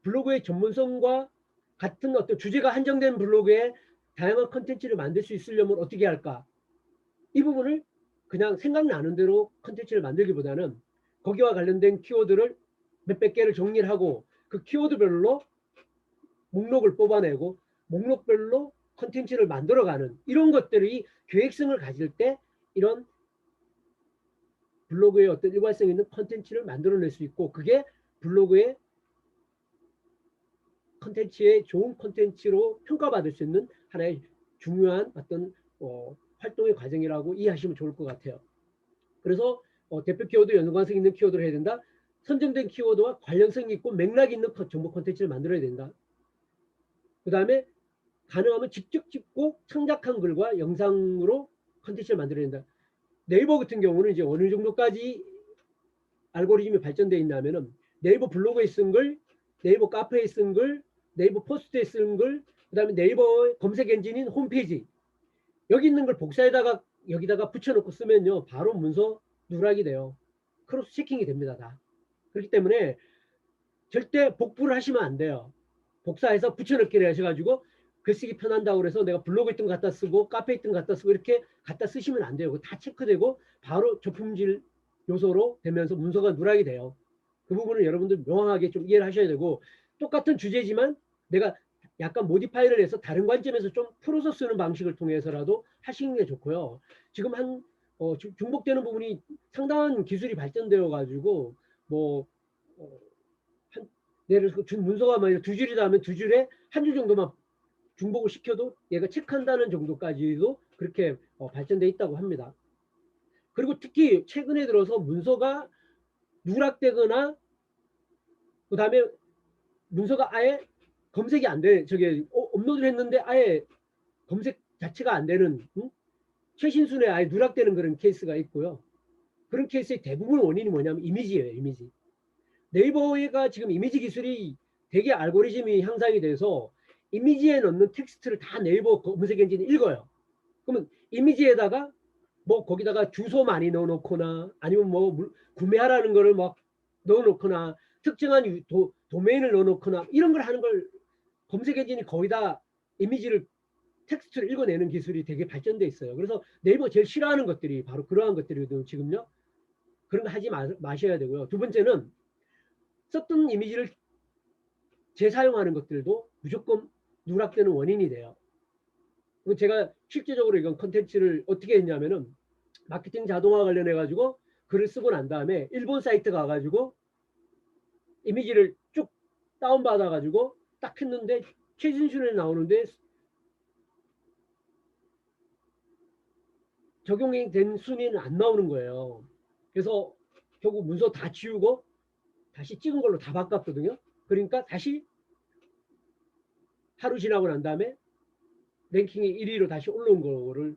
블로그의 전문성과 같은 어떤 주제가 한정된 블로그에 다양한 컨텐츠를 만들 수 있으려면 어떻게 할까? 이 부분을 그냥 생각나는 대로 컨텐츠를 만들기보다는 거기와 관련된 키워드를 몇백 개를 정리를 하고 그 키워드별로 목록을 뽑아내고 목록별로 컨텐츠를 만들어가는 이런 것들이 계획성을 가질 때 이런 블로그의 어떤 일관성 있는 컨텐츠를 만들어낼 수 있고 그게 블로그의 컨텐츠의 좋은 컨텐츠로 평가받을 수 있는 하나의 중요한 어떤 활동의 과정이라고 이해하시면 좋을 것 같아요. 그래서 대표 키워드 연관성 있는 키워드를 해야 된다. 선정된 키워드와 관련성 있고 맥락 있는 정보 컨텐츠를 만들어야 된다. 그 다음에 가능하면 직접 찍고 창작한 글과 영상으로 컨텐츠를 만들어야 된다. 네이버 같은 경우는 이제 어느 정도까지 알고리즘이 발전되어 있냐면은 네이버 블로그에 쓴 글, 네이버 카페에 쓴 글, 네이버 포스트에 쓴 글, 그 다음에 네이버 검색 엔진인 홈페이지 여기 있는 걸 복사에다가 여기다가 붙여놓고 쓰면요 바로 문서 누락이 돼요. 크로스 체킹이 됩니다. 다. 그렇기 때문에 절대 복구를 하시면 안 돼요. 복사해서 붙여넣기를 하셔가지고 글쓰기 편한다고 그래서 내가 블로그 있던 거 갖다 쓰고 카페 있던 거 갖다 쓰고 이렇게 갖다 쓰시면 안 돼요. 다 체크되고 바로 저품질 요소로 되면서 문서가 누락이 돼요. 그 부분을 여러분들 명확하게 좀 이해를 하셔야 되고 똑같은 주제지만 내가 약간 모디파이를 해서 다른 관점에서 좀 풀어서 쓰는 방식을 통해서라도 하시는 게 좋고요. 지금 중복되는 부분이 상당한 기술이 발전되어 가지고 뭐 예를 들어서 문서가 만약 두 줄이다 하면 두 줄에 한 줄 정도만 중복을 시켜도 얘가 체크한다는 정도까지도 그렇게 발전돼 있다고 합니다. 그리고 특히 최근에 들어서 문서가 누락되거나 그 다음에 문서가 아예 검색이 안 돼. 업로드를 했는데 아예 검색 자체가 안 되는 최신순에 아예 누락되는 그런 케이스가 있고요. 그런 케이스의 대부분 원인이 뭐냐면 이미지예요. 이미지. 네이버가 지금 이미지 기술이 되게 알고리즘이 향상이 돼서 이미지에 넣는 텍스트를 다 네이버 검색 엔진이 읽어요. 그러면 이미지에다가 뭐 거기다가 주소 많이 넣어놓거나 아니면 뭐 구매하라는 거를 막 넣어놓거나 특정한 도메인을 넣어놓거나 이런 걸 하는 걸 검색 엔진이 거의 다 이미지를 텍스트를 읽어내는 기술이 되게 발전돼 있어요. 그래서 네이버 제일 싫어하는 것들이 바로 그러한 것들이거든요. 지금요. 그런 거 하지 마셔야 되고요. 두 번째는 썼던 이미지를 재사용하는 것들도 무조건 누락되는 원인이 돼요. 제가 실제적으로 이건 컨텐츠를 어떻게 했냐면은 마케팅 자동화 관련해 가지고 글을 쓰고 난 다음에 일본 사이트 가가지고 이미지를 쭉 다운받아 가지고 딱 했는데 최신순에 나오는데 적용이 된 순위는 안 나오는 거예요. 그래서 결국 문서 다 지우고 다시 찍은 걸로 다 바꿨거든요. 그러니까 다시 하루 지나고 난 다음에 랭킹이 1위로 다시 올라온 거를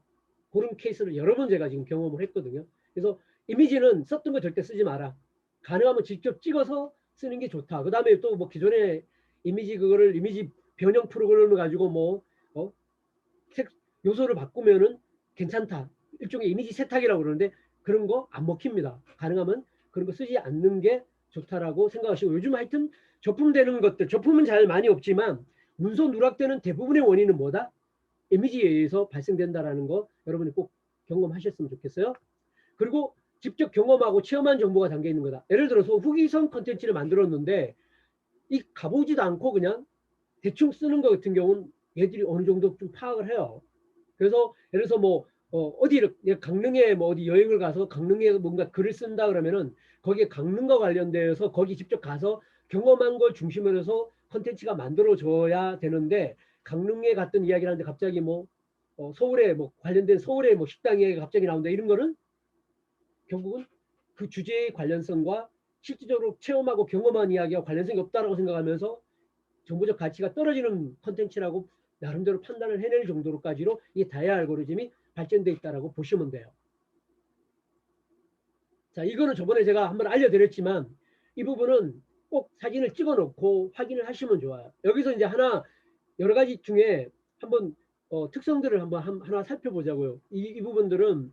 그런 케이스를 여러 번 제가 지금 경험을 했거든요. 그래서 이미지는 썼던 거 절대 쓰지 마라. 가능하면 직접 찍어서 쓰는 게 좋다. 그 다음에 또 뭐 기존에 이미지 그거를 이미지 변형 프로그램을 가지고 뭐 요소를 바꾸면은 괜찮다. 일종의 이미지 세탁이라고 그러는데 그런 거 안 먹힙니다. 가능하면 그런 거 쓰지 않는 게 좋다라고 생각하시고, 요즘 하여튼 저품되는 것들, 저품은 잘 많이 없지만 문서 누락되는 대부분의 원인은 뭐다? 이미지에 의해서 발생된다라는 거 여러분이 꼭 경험하셨으면 좋겠어요. 그리고 직접 경험하고 체험한 정보가 담겨 있는 거다. 예를 들어서 후기성 컨텐츠를 만들었는데 이 가보지도 않고 그냥 대충 쓰는 것 같은 경우는 얘들이 어느 정도 좀 파악을 해요. 그래서 예를 들어서 뭐 어디를 강릉에 뭐 어디 여행을 가서 강릉에 뭔가 글을 쓴다 그러면은 거기에 강릉과 관련되어서 거기 직접 가서 경험한 걸 중심으로 해서 컨텐츠가 만들어져야 되는데, 강릉에 갔던 이야기를 하는데 갑자기 뭐 서울에 뭐 관련된 서울의 뭐 식당 이야기가 갑자기 나온다, 이런 거는 결국은 그 주제의 관련성과 실질적으로 체험하고 경험한 이야기와 관련성이 없다라고 생각하면서 정보적 가치가 떨어지는 컨텐츠라고 나름대로 판단을 해낼 정도로까지로 이 다이아 알고리즘이 발전돼 있다라고 보시면 돼요. 자, 이거는 저번에 제가 한번 알려드렸지만 이 부분은 꼭 사진을 찍어 놓고 확인을 하시면 좋아요. 여기서 이제 하나 여러 가지 중에 한번 특성들을 한번 하나 살펴보자고요. 이 부분들은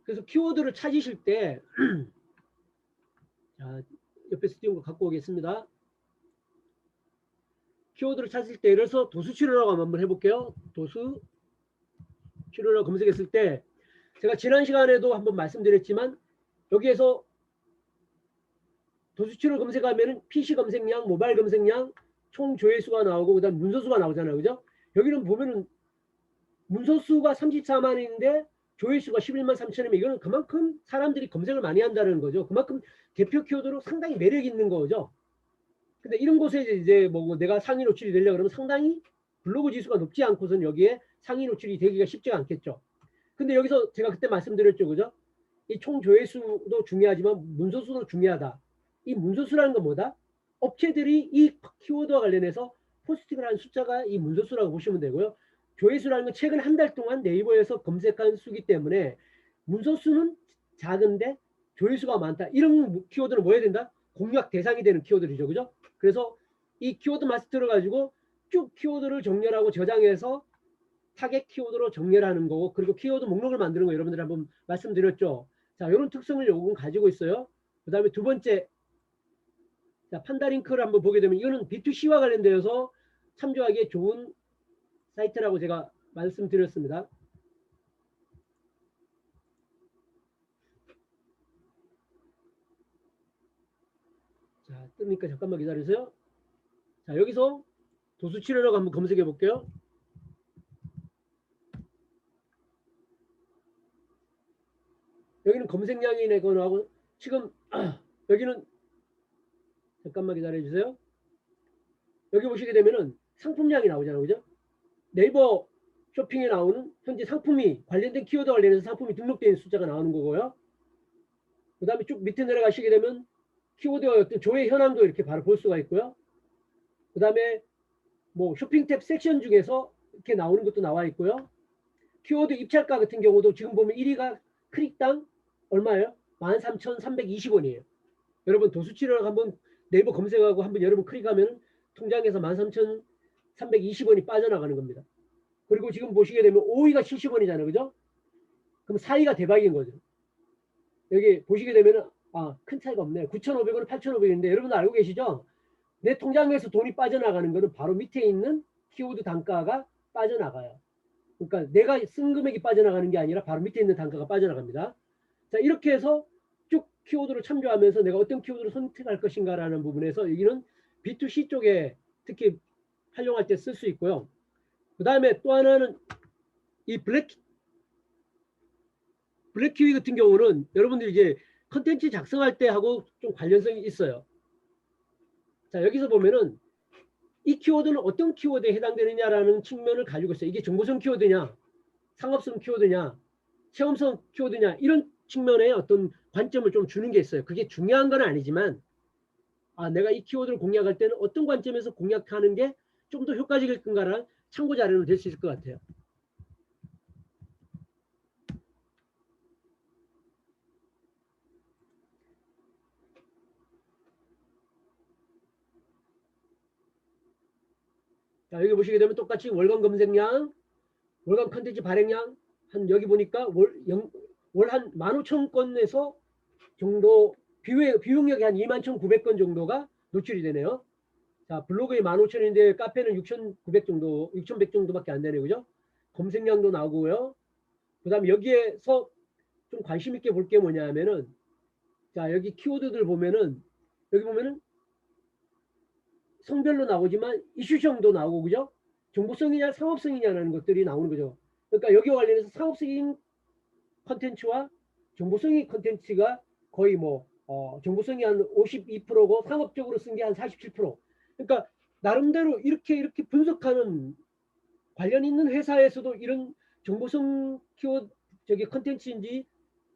그래서 키워드를 찾으실 때 자, 옆에 스티온 거 갖고 오겠습니다. 키워드를 찾을 때 예를 들어서 도수치료라고 한번 해볼게요. 도수치료라고 검색했을 때 제가 지난 시간에도 한번 말씀드렸지만 여기에서 도수치료 검색하면 PC 검색량, 모바일 검색량, 총 조회수가 나오고 그다음 문서수가 나오잖아요. 그죠? 여기는 보면은 문서수가 34만인데 조회수가 11만 3천이면 이거는 그만큼 사람들이 검색을 많이 한다는 거죠. 그만큼 대표 키워드로 상당히 매력 있는 거죠. 근데 이런 곳에 이제 뭐 내가 상위 노출이 되려고 그러면 상당히 블로그 지수가 높지 않고선 여기에 상위 노출이 되기가 쉽지가 않겠죠. 근데 여기서 제가 그때 말씀드렸죠. 그죠? 이 총 조회수도 중요하지만 문서수도 중요하다. 이 문서수라는 건 뭐다? 업체들이 이 키워드와 관련해서 포스팅을 한 숫자가 이 문서수라고 보시면 되고요. 조회수라는 건 최근 한 달 동안 네이버에서 검색한 수기 때문에 문서수는 작은데 조회수가 많다. 이런 키워드는 뭐 해야 된다? 공략 대상이 되는 키워드이죠. 그죠? 그래서 이 키워드 마스터를 가지고 쭉 키워드를 정렬하고 저장해서 타겟 키워드로 정렬하는 거고, 그리고 키워드 목록을 만드는 거 여러분들 한번 말씀드렸죠. 자, 이런 특성을 요건 가지고 있어요. 그 다음에 두 번째, 자, 판다링크를 한번 보게 되면 이거는 B2C와 관련되어서 참조하기에 좋은 사이트라고 제가 말씀드렸습니다. 자, 뜨니까 잠깐만 기다리세요. 자, 여기서 도수치료라고 한번 검색해 볼게요. 여기는 검색량이네 거하고 지금 여기는 잠깐만 기다려 주세요. 여기 보시게 되면은 상품량이 나오잖아요. 그죠? 네이버 쇼핑에 나오는 현재 상품이 관련된 키워드 관련해서 상품이 등록되어 있는 숫자가 나오는 거고요. 그 다음에 쭉 밑에 내려가시게 되면 키워드와 어떤 조회 현황도 이렇게 바로 볼 수가 있고요. 그 다음에 뭐 쇼핑 탭 섹션 중에서 이렇게 나오는 것도 나와 있고요. 키워드 입찰가 같은 경우도 지금 보면 1위가 클릭당 얼마예요? 13,320원이에요. 여러분 도수치료를 한번 네이버 검색하고 한번 여러분 클릭하면 통장에서 13,320원이 빠져나가는 겁니다. 그리고 지금 보시게 되면 5위가 70원이잖아요. 그죠? 그럼 4위가 대박인 거죠. 여기 보시게 되면 큰 차이가 없네요. 9,500원, 8,500원인데 여러분 알고 계시죠? 내 통장에서 돈이 빠져나가는 거는 바로 밑에 있는 키워드 단가가 빠져나가요. 그러니까 내가 쓴 금액이 빠져나가는 게 아니라 바로 밑에 있는 단가가 빠져나갑니다. 자, 이렇게 해서 쭉 키워드를 참조하면서 내가 어떤 키워드를 선택할 것인가라는 부분에서 여기는 B2C 쪽에 특히 활용할 때 쓸 수 있고요. 그 다음에 또 하나는 이 블랙키위 같은 경우는 여러분들이 이제 컨텐츠 작성할 때 하고 좀 관련성이 있어요. 자, 여기서 보면은 이 키워드는 어떤 키워드에 해당되느냐라는 측면을 가지고 있어요. 이게 정보성 키워드냐, 상업성 키워드냐, 체험성 키워드냐, 이런 측면의 어떤 관점을 좀 주는 게 있어요. 그게 중요한 건 아니지만, 아, 내가 이 키워드를 공략할 때는 어떤 관점에서 공략하는 게 좀 더 효과적일 건가라는 참고 자료는 될 수 있을 것 같아요. 자, 여기 보시게 되면 똑같이 월간 검색량, 월간 컨텐츠 발행량, 한 여기 보니까 월 한 15,000건에서 정도 비용력이 한 21,900건 정도가 노출이 되네요. 자, 블로그에 15,000인데 카페는 6,900 정도, 6,100 정도밖에 안 되네요. 그죠? 검색량도 나오고요. 그 다음에 여기에서 좀 관심 있게 볼 게 뭐냐 하면은, 자, 여기 키워드들 보면은, 여기 보면은 성별로 나오지만 이슈성도 나오고, 그죠? 정보성이냐 상업성이냐라는 것들이 나오는 거죠. 그러니까 여기와 관련해서 상업적인 컨텐츠와 정보성의 컨텐츠가 거의 뭐 정보성이 한 52%고 상업적으로 쓴 게 한 47%. 그러니까 나름대로 이렇게 분석하는 관련 있는 회사에서도 이런 정보성 키워드 저기 컨텐츠인지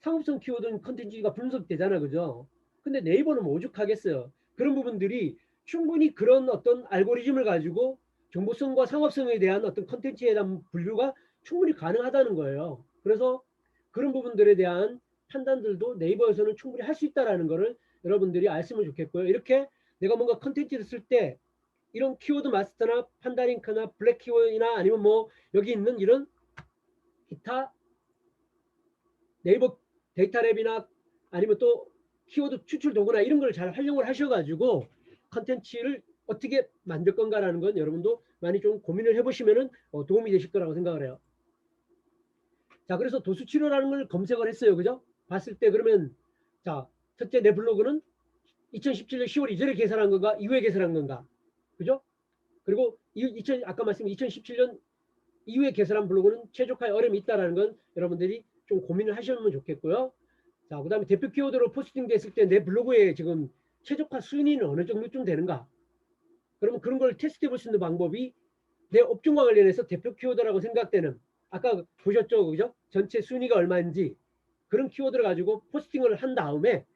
상업성 키워드 컨텐츠가 분석되잖아, 그죠? 근데 네이버는 뭐 오죽하겠어요. 그런 부분들이 충분히 그런 어떤 알고리즘을 가지고 정보성과 상업성에 대한 어떤 컨텐츠에 대한 분류가 충분히 가능하다는 거예요. 그래서 그런 부분들에 대한 판단들도 네이버에서는 충분히 할 수 있다는 것을 여러분들이 아시면 좋겠고요. 이렇게 내가 뭔가 컨텐츠를 쓸 때 이런 키워드 마스터나 판다링크나 블랙 키워드나 아니면 뭐 여기 있는 이런 기타 네이버 데이터랩이나 아니면 또 키워드 추출 도구나 이런 걸 잘 활용을 하셔가지고 컨텐츠를 어떻게 만들 건가라는 건 여러분도 많이 좀 고민을 해보시면 도움이 되실 거라고 생각을 해요. 자, 그래서 도수치료라는 걸 검색을 했어요. 그죠? 봤을 때 그러면 자, 첫째 내 블로그는 2017년 10월 이전에 개설한 건가 이후에 개설한 건가, 그죠? 그리고 아까 말씀드린 2017년 이후에 개설한 블로그는 최적화에 어려움이 있다는 건 여러분들이 좀 고민을 하시면 좋겠고요. 자, 그 다음에 대표 키워드로 포스팅 됐을 때 내 블로그에 지금 최적화 순위는 어느 정도쯤 되는가? 그러면 그런 걸 테스트해 볼 수 있는 방법이 내 업종과 관련해서 대표 키워드라고 생각되는, 아까 보셨죠? 그죠? 전체 순위가 얼마인지 그런 키워드를 가지고 포스팅을 한 다음에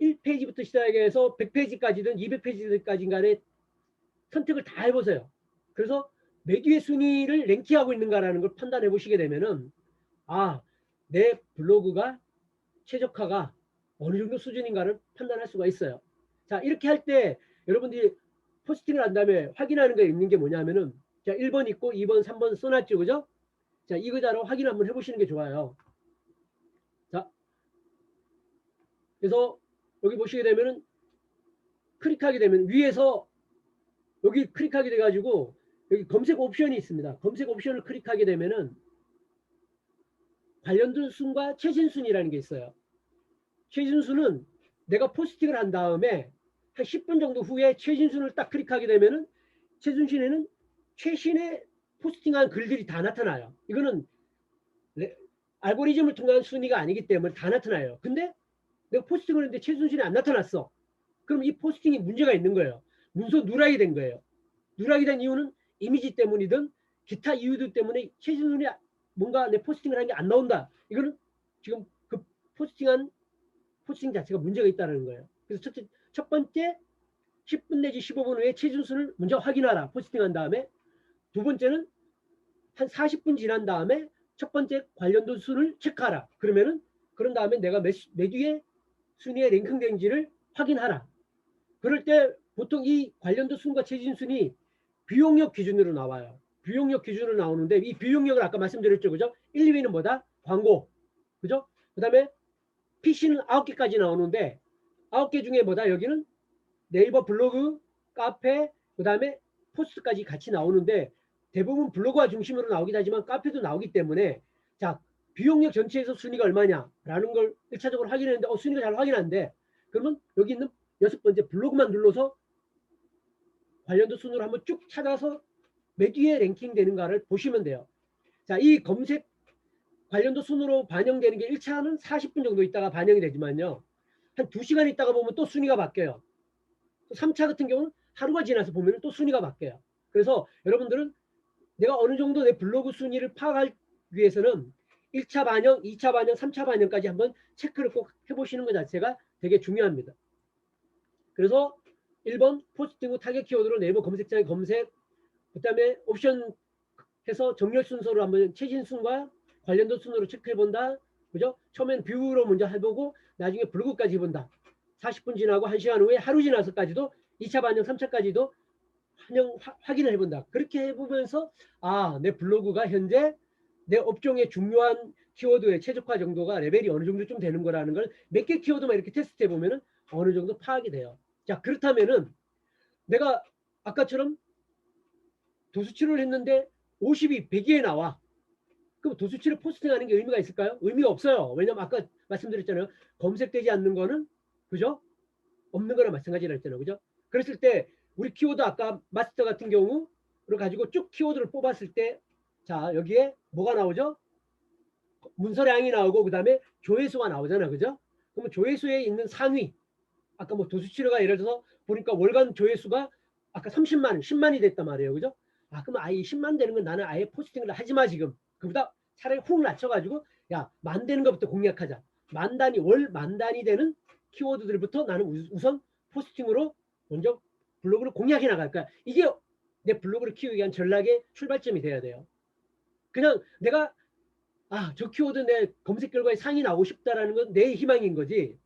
1페이지부터 시작해서 100페이지까지든 200페이지까지 간에 선택을 다 해보세요. 그래서 매주의 순위를 랭킹하고 있는가라는 걸 판단해 보시게 되면은, 아, 내 블로그가 최적화가 어느 정도 수준인가를 판단할 수가 있어요. 자, 이렇게 할 때 여러분들이 포스팅을 한 다음에 확인하는 게 있는 게 뭐냐면은, 자, 1번 있고 2번, 3번 써놨죠, 그죠? 자, 이 글자로 확인 한번 해보시는 게 좋아요. 자, 그래서 여기 보시게 되면은 클릭하게 되면 위에서 여기 클릭하게 돼가지고 여기 검색 옵션이 있습니다. 검색 옵션을 클릭하게 되면은 관련된 순과 최신순이라는 게 있어요. 최신순은 내가 포스팅을 한 다음에 한 10분 정도 후에 최신순을 딱 클릭하게 되면은 최신순에는 최신의 포스팅한 글들이 다 나타나요. 이거는 알고리즘을 통한 순위가 아니기 때문에 다 나타나요. 근데 내가 포스팅을 했는데 최신순이 안 나타났어. 그럼 이 포스팅이 문제가 있는 거예요. 문서 누락이 된 거예요. 누락이 된 이유는 이미지 때문이든 기타 이유들 때문에 최신순이 뭔가 내 포스팅을 한 게 안 나온다. 이거는 지금 그 포스팅 자체가 문제가 있다는 거예요. 그래서 첫 번째 10분 내지 15분 후에 최신순을 먼저 확인하라. 포스팅한 다음에. 두 번째는 한 40분 지난 다음에 첫 번째 관련된 순을 체크하라. 그런 다음에 내가 매주에 순위에 랭킹된지를 확인하라. 그럴 때 보통 이 관련된 순과 최신순이 비용력 기준으로 나와요. 비용력 기준으로 나오는데 이 비용력을 아까 말씀드렸죠, 그죠? 1, 2위는 뭐다? 광고, 그죠? 그 다음에 PC는 9개까지 나오는데 9개 중에 뭐다? 여기는 네이버 블로그, 카페, 그 다음에 포스트까지 같이 나오는데 대부분 블로그와 중심으로 나오긴 하지만 카페도 나오기 때문에, 자, 비용력 전체에서 순위가 얼마냐라는 걸 1차적으로 확인했는데 순위가 잘 확인한데 그러면 여기 있는 6번째 블로그만 눌러서 관련도 순으로 한번 쭉 찾아서 몇 위에 랭킹 되는가를 보시면 돼요. 자, 이 검색 관련도 순으로 반영되는 게 1차는 40분 정도 있다가 반영이 되지만요. 한 2시간 있다가 보면 또 순위가 바뀌어요. 3차 같은 경우는 하루가 지나서 보면 또 순위가 바뀌어요. 그래서 여러분들은 내가 어느 정도 내 블로그 순위를 파악하기 위해서는 1차 반영, 2차 반영, 3차 반영까지 한번 체크를 꼭 해보시는 것 자체가 되게 중요합니다. 그래서 1번 포스팅 후 타겟 키워드로 네이버 검색창에 검색, 그 다음에 옵션 해서 정렬 순서로 한번 최신 순과 관련도 순으로 체크해본다. 그죠? 처음엔 뷰로 먼저 해보고 나중에 블로그까지 해본다. 40분 지나고 1시간 후에 하루 지나서까지도 2차 반영, 3차까지도 확인을 해본다. 그렇게 해보면서 내 블로그가 현재 내 업종의 중요한 키워드의 최적화 정도가 레벨이 어느 정도 좀 되는 거라는 걸 몇 개 키워드만 이렇게 테스트 해보면 어느 정도 파악이 돼요. 자, 그렇다면은 내가 아까처럼 도수치를 했는데 50이 100위에 나와. 그럼 도수치를 포스팅하는 게 의미가 있을까요? 의미가 없어요. 왜냐면 아까 말씀드렸잖아요. 검색되지 않는 거는 그죠? 없는 거랑 마찬가지라 했잖아요. 그죠? 그랬을 때 우리 키워드 아까 마스터 같은 경우를 가지고 쭉 키워드를 뽑았을 때 자, 여기에 뭐가 나오죠? 문서량이 나오고 그 다음에 조회수가 나오잖아요. 그죠? 그러면 조회수에 있는 상위 아까 뭐 도수치료가 예를 들어서 보니까 월간 조회수가 아까 30만, 10만이 됐단 말이에요. 그죠? 그럼 아예 10만 되는 건 나는 아예 포스팅을 하지 마 지금. 그보다 차라리 훅 낮춰가지고 야, 만 되는 것부터 공략하자. 만 단위, 월 만 단위 되는 키워드들부터 나는 우선 포스팅으로 먼저 블로그를 공략해 나갈 거야. 이게 내 블로그를 키우기 위한 전략의 출발점이 돼야 돼요. 그냥 내가 저 키워드 내 검색 결과에 상위 나오고 싶다라는 건 내 희망인 거지.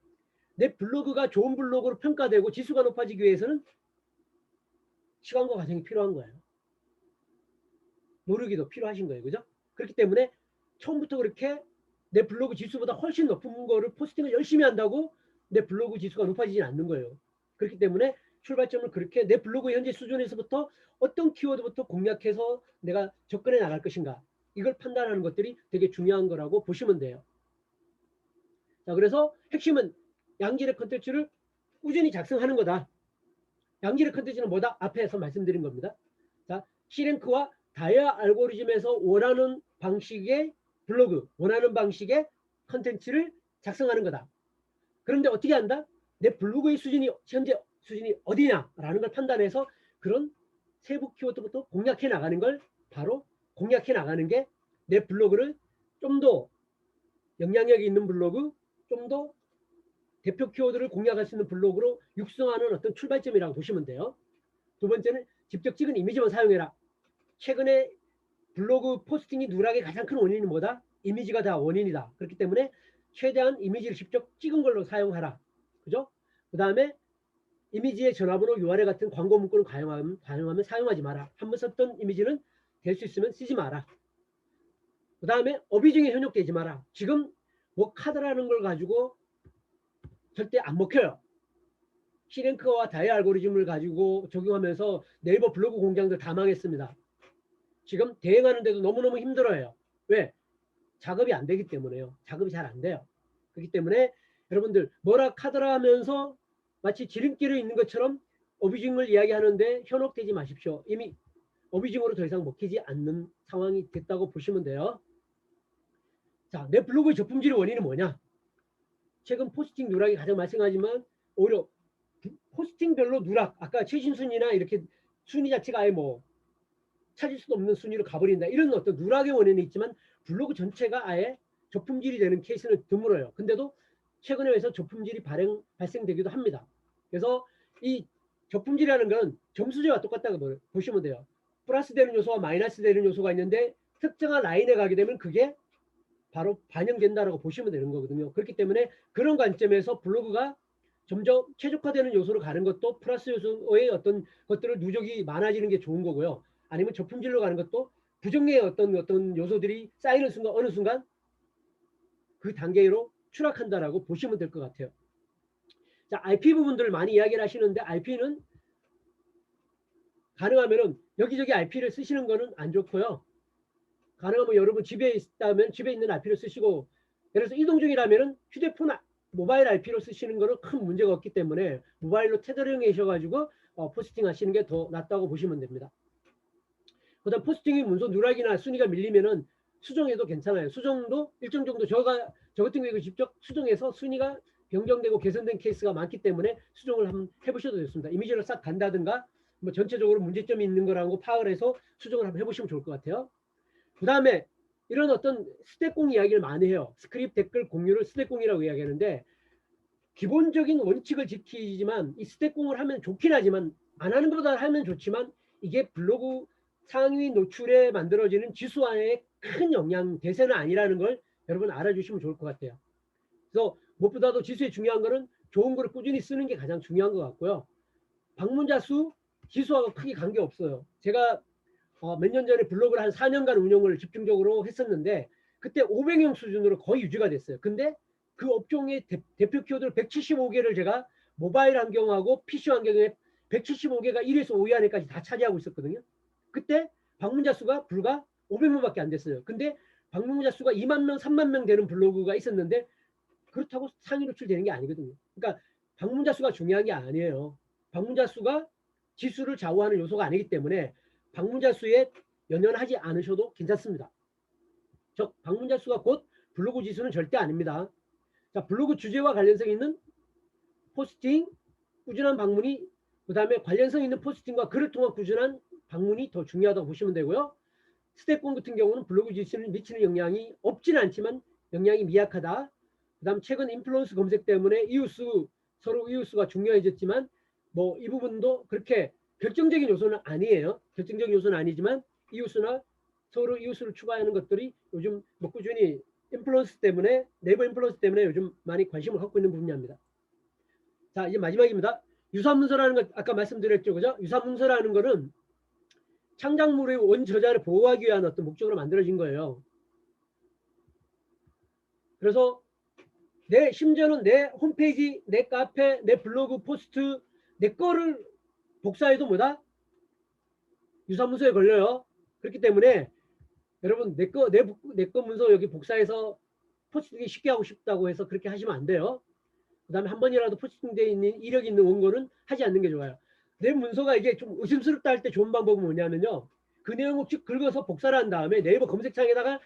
내 블로그가 좋은 블로그로 평가되고 지수가 높아지기 위해서는 시간과 과정이 필요한 거예요. 노력이 더 필요하신 거예요. 그죠? 그렇기 때문에 처음부터 그렇게 내 블로그 지수보다 훨씬 높은 거를 포스팅을 열심히 한다고 내 블로그 지수가 높아지진 않는 거예요. 그렇기 때문에 출발점을 그렇게 내 블로그 현재 수준에서부터 어떤 키워드부터 공략해서 내가 접근해 나갈 것인가 이걸 판단하는 것들이 되게 중요한 거라고 보시면 돼요. 자, 그래서 핵심은 양질의 컨텐츠를 꾸준히 작성하는 거다. 양질의 컨텐츠는 뭐다? 앞에서 말씀드린 겁니다. 자, C랭크와 다이아 알고리즘에서 원하는 방식의 블로그, 원하는 방식의 컨텐츠를 작성하는 거다. 그런데 어떻게 한다? 내 블로그의 수준이 현재 수준이 어디냐라는 걸 판단해서 그런 세부 키워드부터 공략해 나가는 걸 바로 공략해 나가는 게 내 블로그를 좀 더 영향력이 있는 블로그, 좀 더 대표 키워드를 공략할 수 있는 블로그로 육성하는 어떤 출발점이라고 보시면 돼요. 두 번째는 직접 찍은 이미지만 사용해라. 최근에 블로그 포스팅이 누락의 가장 큰 원인은 뭐다? 이미지가 다 원인이다. 그렇기 때문에 최대한 이미지를 직접 찍은 걸로 사용하라. 그죠? 그 다음에 이미지의 전화번호 URL 같은 광고 문구를 가용하면 사용하지 마라. 한번 썼던 이미지는 될 수 있으면 쓰지 마라. 그 다음에 어비중에 현혹되지 마라. 지금 뭐 카드라는 걸 가지고 절대 안 먹혀요. C랭크와 다이아 알고리즘을 가지고 적용하면서 네이버 블로그 공장들 다 망했습니다. 지금 대응하는데도 너무너무 힘들어요. 왜? 작업이 안 되기 때문에요. 작업이 잘 안 돼요. 그렇기 때문에 여러분들 뭐라 카드라 하면서 마치 지름길에 있는 것처럼 어비징을 이야기하는데 현혹되지 마십시오. 이미 어비징으로 더 이상 먹히지 않는 상황이 됐다고 보시면 돼요. 자, 내 블로그의 저품질의 원인은 뭐냐? 최근 포스팅 누락이 가장 발생하지만 오히려 포스팅별로 누락, 아까 최신 순위나 이렇게 순위 자체가 아예 뭐 찾을 수도 없는 순위로 가버린다. 이런 어떤 누락의 원인이 있지만 블로그 전체가 아예 저품질이 되는 케이스는 드물어요. 근데도 최근에 해서 저품질이 발생되기도 합니다. 그래서 이 저품질이라는 건 점수제와 똑같다고 보시면 돼요. 플러스 되는 요소와 마이너스 되는 요소가 있는데 특정한 라인에 가게 되면 그게 바로 반영된다라고 보시면 되는 거거든요. 그렇기 때문에 그런 관점에서 블로그가 점점 최적화되는 요소로 가는 것도 플러스 요소의 어떤 것들을 누적이 많아지는 게 좋은 거고요. 아니면 저품질로 가는 것도 부정의 어떤 요소들이 쌓이는 순간 어느 순간 그 단계로 추락한다라고 보시면 될 것 같아요. 자, IP 부분들을 많이 이야기를 하시는데 IP는 가능하면은 여기저기 IP를 쓰시는 거는 안 좋고요. 가능하면 여러분 집에 있다면 집에 있는 IP를 쓰시고, 예를 들어서 이동 중이라면은 휴대폰 모바일 IP로 쓰시는 거는 큰 문제가 없기 때문에 모바일로 테더링 하셔가지고 포스팅 하시는 게 더 낫다고 보시면 됩니다. 그다음 포스팅이 문서 누락이나 순위가 밀리면은 수정해도 괜찮아요. 수정도 일정 정도 저 같은 경우에 직접 수정해서 순위가 변경되고 개선된 케이스가 많기 때문에 수정을 한번 해보셔도 좋습니다. 이미지를 싹 간다든가 뭐 전체적으로 문제점이 있는 거라고 파악을 해서 수정을 한번 해보시면 좋을 것 같아요. 그 다음에 이런 어떤 스택공 이야기를 많이 해요. 스크립트 댓글 공유를 스택공이라고 이야기하는데, 기본적인 원칙을 지키지만 이 스택공을 하면 좋긴 하지만, 안 하는 것보다 하면 좋지만, 이게 블로그 상위 노출에 만들어지는 지수화에 큰 영향 대세는 아니라는 걸 여러분 알아주시면 좋을 것 같아요. 그래서 무엇보다도 지수에 중요한 거는 좋은 거를 꾸준히 쓰는 게 가장 중요한 것 같고요. 방문자 수 지수하고 크게 관계없어요. 제가 몇 년 전에 블로그를 한 4년간 운영을 집중적으로 했었는데, 그때 500명 수준으로 거의 유지가 됐어요. 근데 그 업종의 대표 키워드 175개를 제가 모바일 환경하고 PC 환경에 175개가 1에서 5위 안에까지 다 차지하고 있었거든요. 그때 방문자 수가 불과 500명밖에 안 됐어요. 근데 방문자 수가 2만 명, 3만 명 되는 블로그가 있었는데, 그렇다고 상위 노출되는 게 아니거든요. 그러니까 방문자 수가 중요한 게 아니에요. 방문자 수가 지수를 좌우하는 요소가 아니기 때문에 방문자 수에 연연하지 않으셔도 괜찮습니다. 즉 방문자 수가 곧 블로그 지수는 절대 아닙니다. 자, 블로그 주제와 관련성 있는 포스팅, 꾸준한 방문이, 그 다음에 관련성 있는 포스팅과 글을 통한 꾸준한 방문이 더 중요하다고 보시면 되고요. 스택공 같은 경우는 블로그 지수는 미치는 영향이 없지는 않지만 영향이 미약하다. 그 다음 최근 인플루언스 검색 때문에 이웃수, 서로 이웃수가 중요해졌지만 뭐 이 부분도 그렇게 결정적인 요소는 아니에요. 결정적인 요소는 아니지만 이웃수나 서로 이웃수를 추가하는 것들이 요즘 뭐 꾸준히 인플루언스 때문에, 네이버 인플루언스 때문에 요즘 많이 관심을 갖고 있는 분야입니다. 자, 이제 마지막입니다. 유사문서라는 것 아까 말씀드렸죠, 그죠? 유사문서라는 거는 창작물의 원저자를 보호하기 위한 어떤 목적으로 만들어진 거예요. 그래서 심지어는 내 홈페이지, 내 카페, 내 블로그 포스트, 내 거를 복사해도 뭐다? 유사문서에 걸려요. 그렇기 때문에 여러분 내 거 문서 여기 복사해서 포스팅이 쉽게 하고 싶다고 해서 그렇게 하시면 안 돼요. 그 다음에 한 번이라도 포스팅되어 있는 이력 있는 원고는 하지 않는 게 좋아요. 내 문서가 이게 좀 의심스럽다 할 때 좋은 방법은 뭐냐면요. 그 내용을 쭉 긁어서 복사를 한 다음에 네이버 검색창에다가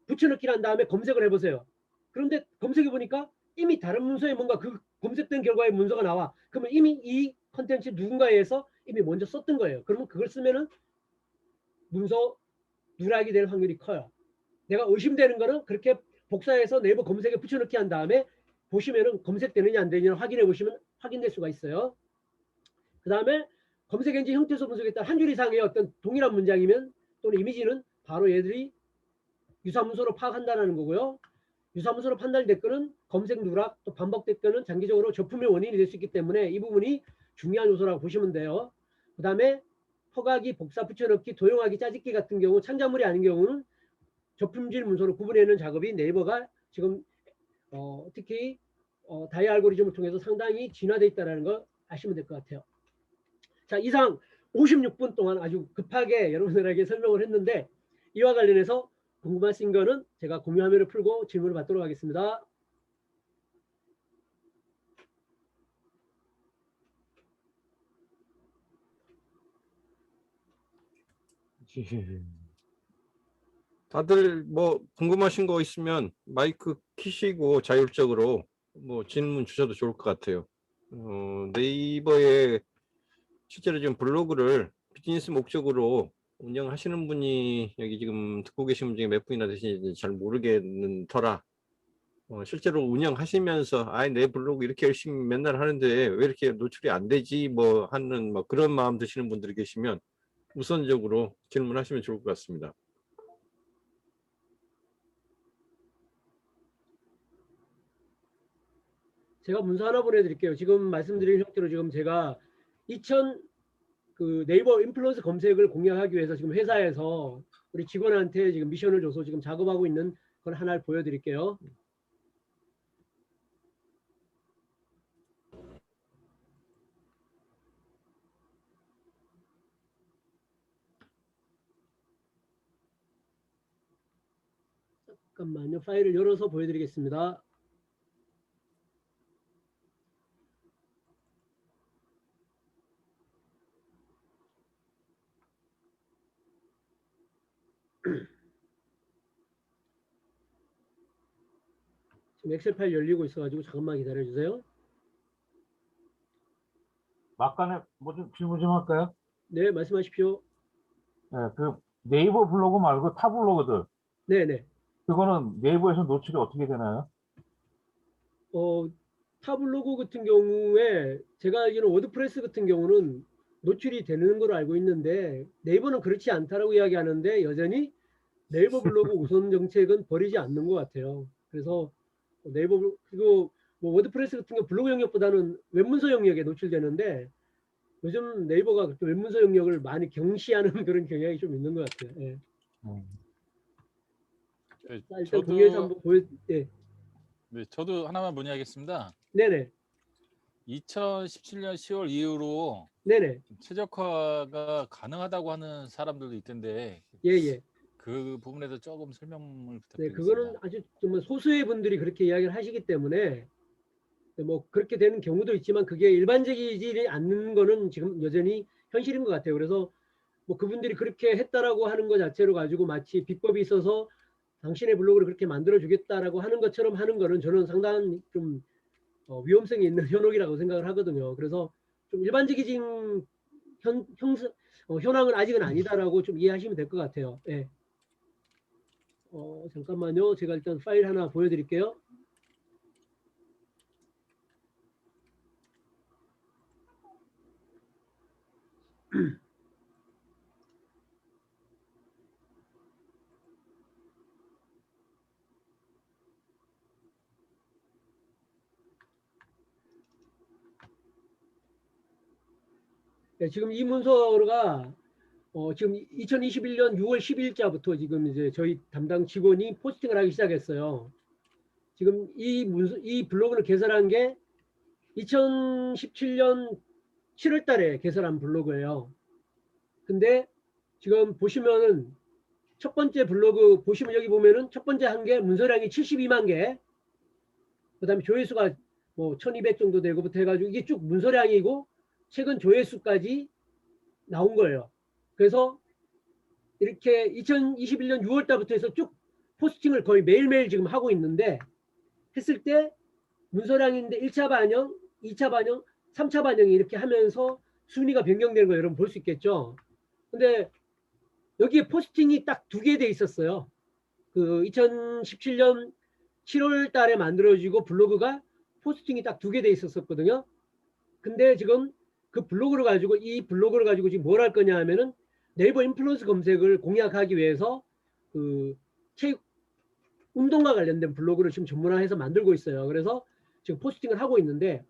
붙여넣기를 한 다음에 검색을 해보세요. 그런데 검색해 보니까 이미 다른 문서에 뭔가 그 검색된 결과의 문서가 나와. 그러면 이미 이 컨텐츠 누군가에 의해서 이미 먼저 썼던 거예요. 그러면 그걸 쓰면은 문서 누락이 될 확률이 커요. 내가 의심되는 거는 그렇게 복사해서 네이버 검색에 붙여넣기 한 다음에 보시면은 검색되느냐 안 되느냐 확인해 보시면 확인될 수가 있어요. 그 다음에 검색 엔진 형태소 분석에 따라 한 줄 이상의 어떤 동일한 문장이면 또는 이미지는 바로 얘들이 유사문서로 파악한다는 거고요. 유사문서로 판단이 됐거는 검색 누락 또 반복 됐거는 장기적으로 저품의 원인이 될 수 있기 때문에 이 부분이 중요한 요소라고 보시면 돼요. 그 다음에 허가기, 복사, 붙여넣기, 도용하기, 짜집기 같은 경우 창작물이 아닌 경우는 저품질 문서로 구분해내는 작업이 네이버가 지금 특히 다이 알고리즘을 통해서 상당히 진화되어 있다는 거 아시면 될 것 같아요. 자, 이상 56분 동안 아주 급하게 여러분들에게 설명을 했는데 이와 관련해서 궁금하신 거는 제가 공유 화면을 풀고 질문을 받도록 하겠습니다. 다들 뭐 궁금하신 거 있으면 마이크 키시고 자율적으로 뭐 질문 주셔도 좋을 것 같아요. 네이버에 실제로 지금 블로그를 비즈니스 목적으로 운영하시는 분이 여기 지금 듣고 계신 분 중에 몇 분이나 되시는지 잘 모르겠는 터라 실제로 운영하시면서 내 블로그 이렇게 열심히 맨날 하는데 왜 이렇게 노출이 안 되지 뭐 하는 뭐 그런 마음 드시는 분들이 계시면 우선적으로 질문하시면 좋을 것 같습니다. 제가 문서 하나 보내드릴게요. 지금 말씀드린 형태로 지금 제가 그 네이버 인플루언서 검색을 공략하기 위해서 지금 회사에서 우리 직원한테 지금 미션을 줘서 지금 작업하고 있는 걸 하나를 보여드릴게요. 잠깐만요. 파일을 열어서 보여드리겠습니다. 지금 엑셀 파일 열리고 있어가지고 잠깐만 기다려주세요. 막간에 뭐 좀 질문 좀 할까요? 네, 말씀하십시오. 네, 그 네이버 블로그 말고 타 블로그들 네네. 그거는 네이버에서 노출이 어떻게 되나요? 타블로그 같은 경우에 제가 알기로는 워드프레스 같은 경우는 노출이 되는 걸로 알고 있는데 네이버는 그렇지 않다라고 이야기하는데 여전히 네이버 블로그 우선 정책은 버리지 않는 것 같아요. 그래서 그리고 뭐 워드프레스 같은 경우 블로그 영역보다는 웹문서 영역에 노출되는데 요즘 네이버가 웹문서 영역을 많이 경시하는 그런 경향이 좀 있는 것 같아요. 예. 자, 일단 동영상 한번 예. 네, 저도 하나만 문의하겠습니다. 네네. 2017년 10월 이후로 네네. 최적화가 가능하다고 하는 사람들도 있던데 예예. 그 부분에서 조금 설명을 네, 부탁드리겠습니다. 그거는 아주 정말 소수의 분들이 그렇게 이야기를 하시기 때문에 뭐 그렇게 되는 경우도 있지만 그게 일반적이지 않는 거는 지금 여전히 현실인 것 같아요. 그래서 뭐 그분들이 그렇게 했다라고 하는 것 자체로 가지고 마치 비법이 있어서 당신의 블로그를 그렇게 만들어 주겠다라고 하는 것처럼 하는 거는 저는 상당한 좀 위험성이 있는 현혹이라고 생각을 하거든요. 그래서 좀 일반적인 현황은 아직은 아니다라고 좀 이해하시면 될 것 같아요. 예. 잠깐만요. 제가 일단 파일 하나 보여드릴게요. 네, 지금 이 문서가 지금 2021년 6월 10일자부터 지금 이제 저희 담당 직원이 포스팅을 하기 시작했어요. 지금 이 블로그를 개설한 게 2017년 7월 달에 개설한 블로그예요. 근데 지금 보시면은 첫 번째 블로그 보시면 여기 보면은 첫 번째 한 게 문서량이 72만 개, 그 다음에 조회수가 뭐 1200 정도 되고부터 해가지고 이게 쭉 문서량이고 최근 조회수까지 나온 거예요. 그래서 이렇게 2021년 6월 달부터 해서 쭉 포스팅을 거의 매일매일 지금 하고 있는데 했을 때 문서량인데 1차 반영, 2차 반영, 3차 반영이 이렇게 하면서 순위가 변경되는 거 여러분 볼 수 있겠죠. 근데 여기에 포스팅이 딱 2개 돼 있었어요. 그 2017년 7월 달에 만들어지고 블로그가 포스팅이 딱 2개 돼 있었거든요. 근데 지금 그 블로그를 가지고 이 블로그를 가지고 지금 뭘 할 거냐 하면은 네이버 인플루언스 검색을 공략하기 위해서 그 체육 운동과 관련된 블로그를 지금 전문화해서 만들고 있어요. 그래서 지금 포스팅을 하고 있는데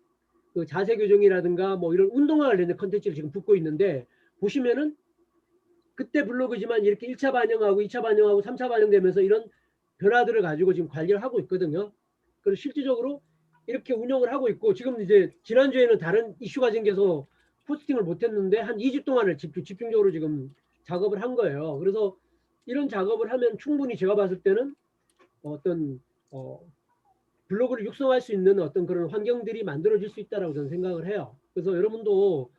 그 자세 교정이라든가 뭐 이런 운동과 관련된 컨텐츠를 지금 붓고 있는데 보시면은 그때 블로그지만 이렇게 1차 반영하고 2차 반영하고 3차 반영되면서 이런 변화들을 가지고 지금 관리를 하고 있거든요. 그래서 실질적으로 이렇게 운영을 하고 있고 지금 이제 지난주에는 다른 이슈가 생겨서 포스팅을 못했는데 한 2주 동안을 집중적으로 지금 작업을 한 거예요. 그래서 이런 작업을 하면 충분히 제가 봤을 때는 어떤 블로그를 육성할 수 있는 어떤 그런 환경들이 만들어질 수 있다라고 저는 생각을 해요. 그래서 여러분도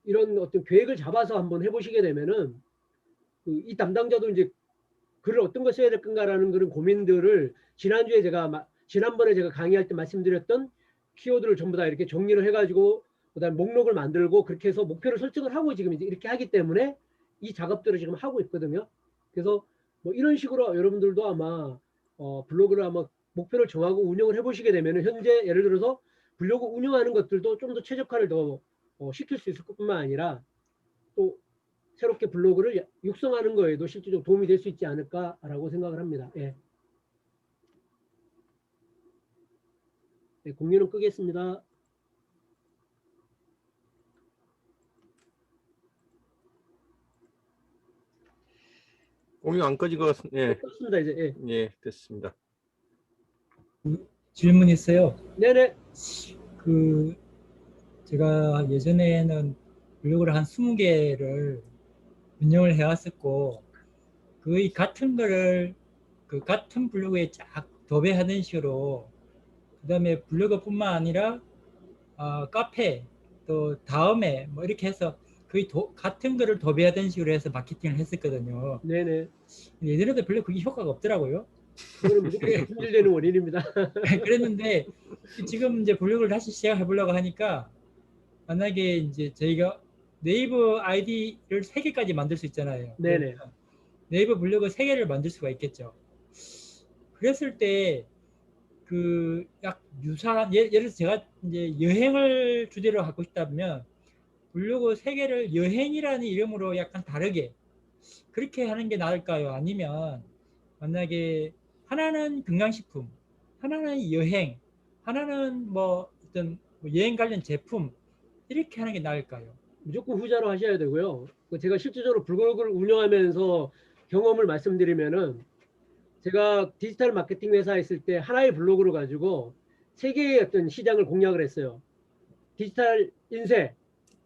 이런 어떤 계획을 잡아서 한번 해보시게 되면은 이 담당자도 이제 글을 어떤 거 써야 될 건가라는 그런 고민들을 지난번에 제가 강의할 때 말씀드렸던 키워드를 전부 다 이렇게 정리를 해가지고 그다음 목록을 만들고 그렇게 해서 목표를 설정을 하고 지금 이제 이렇게 하기 때문에 이 작업들을 지금 하고 있거든요. 그래서 뭐 이런 식으로 여러분들도 아마 블로그를 아마 목표를 정하고 운영을 해보시게 되면은 현재 예를 들어서 블로그 운영하는 것들도 좀 더 최적화를 더 시킬 수 있을 뿐만 아니라 또 새롭게 블로그를 육성하는 거에도 실질적으로 도움이 될 수 있지 않을까라고 생각을 합니다. 예. 네, 공유는 끄겠습니다. 공유 안 꺼진 것 같습니다. 예. 껐습니다 이제. 예. 예, 됐습니다. 질문 있어요. 네네. 제가 예전에는 블로그를 한 20개를 운영을 해왔었고 거의 같은 거를 그 같은 블로그에 쫙 도배하는 식으로, 그다음에 블로그뿐만 아니라 카페 또 다음에 뭐 이렇게 해서 거의 같은 거를 도배하던 식으로 해서 마케팅을 했었거든요. 네네. 예전에도 별로 그게 효과가 없더라고요. 그거는 무조건 품질되는 원인입니다. 그랬는데 지금 이제 블로그를 다시 시작해 보려고 하니까, 만약에 이제 저희가 네이버 아이디를 3개까지 만들 수 있잖아요. 네네. 그러면 네이버 블로그 3개를 만들 수가 있겠죠. 그랬을 때 그 약 유사한, 예를 들어서 제가 이제 여행을 주제로 하고 싶다면 블로그 3개를 여행이라는 이름으로 약간 다르게 그렇게 하는 게 나을까요? 아니면 만약에 하나는 건강식품, 하나는 여행, 하나는 뭐 어떤 뭐 여행 관련 제품, 이렇게 하는 게 나을까요? 무조건 후자로 하셔야 되고요. 제가 실질적으로 블로그를 운영하면서 경험을 말씀드리면은, 제가 디지털 마케팅 회사에 있을 때 하나의 블로그를 가지고 3개의 어떤 시장을 공략을 했어요. 디지털 인쇄,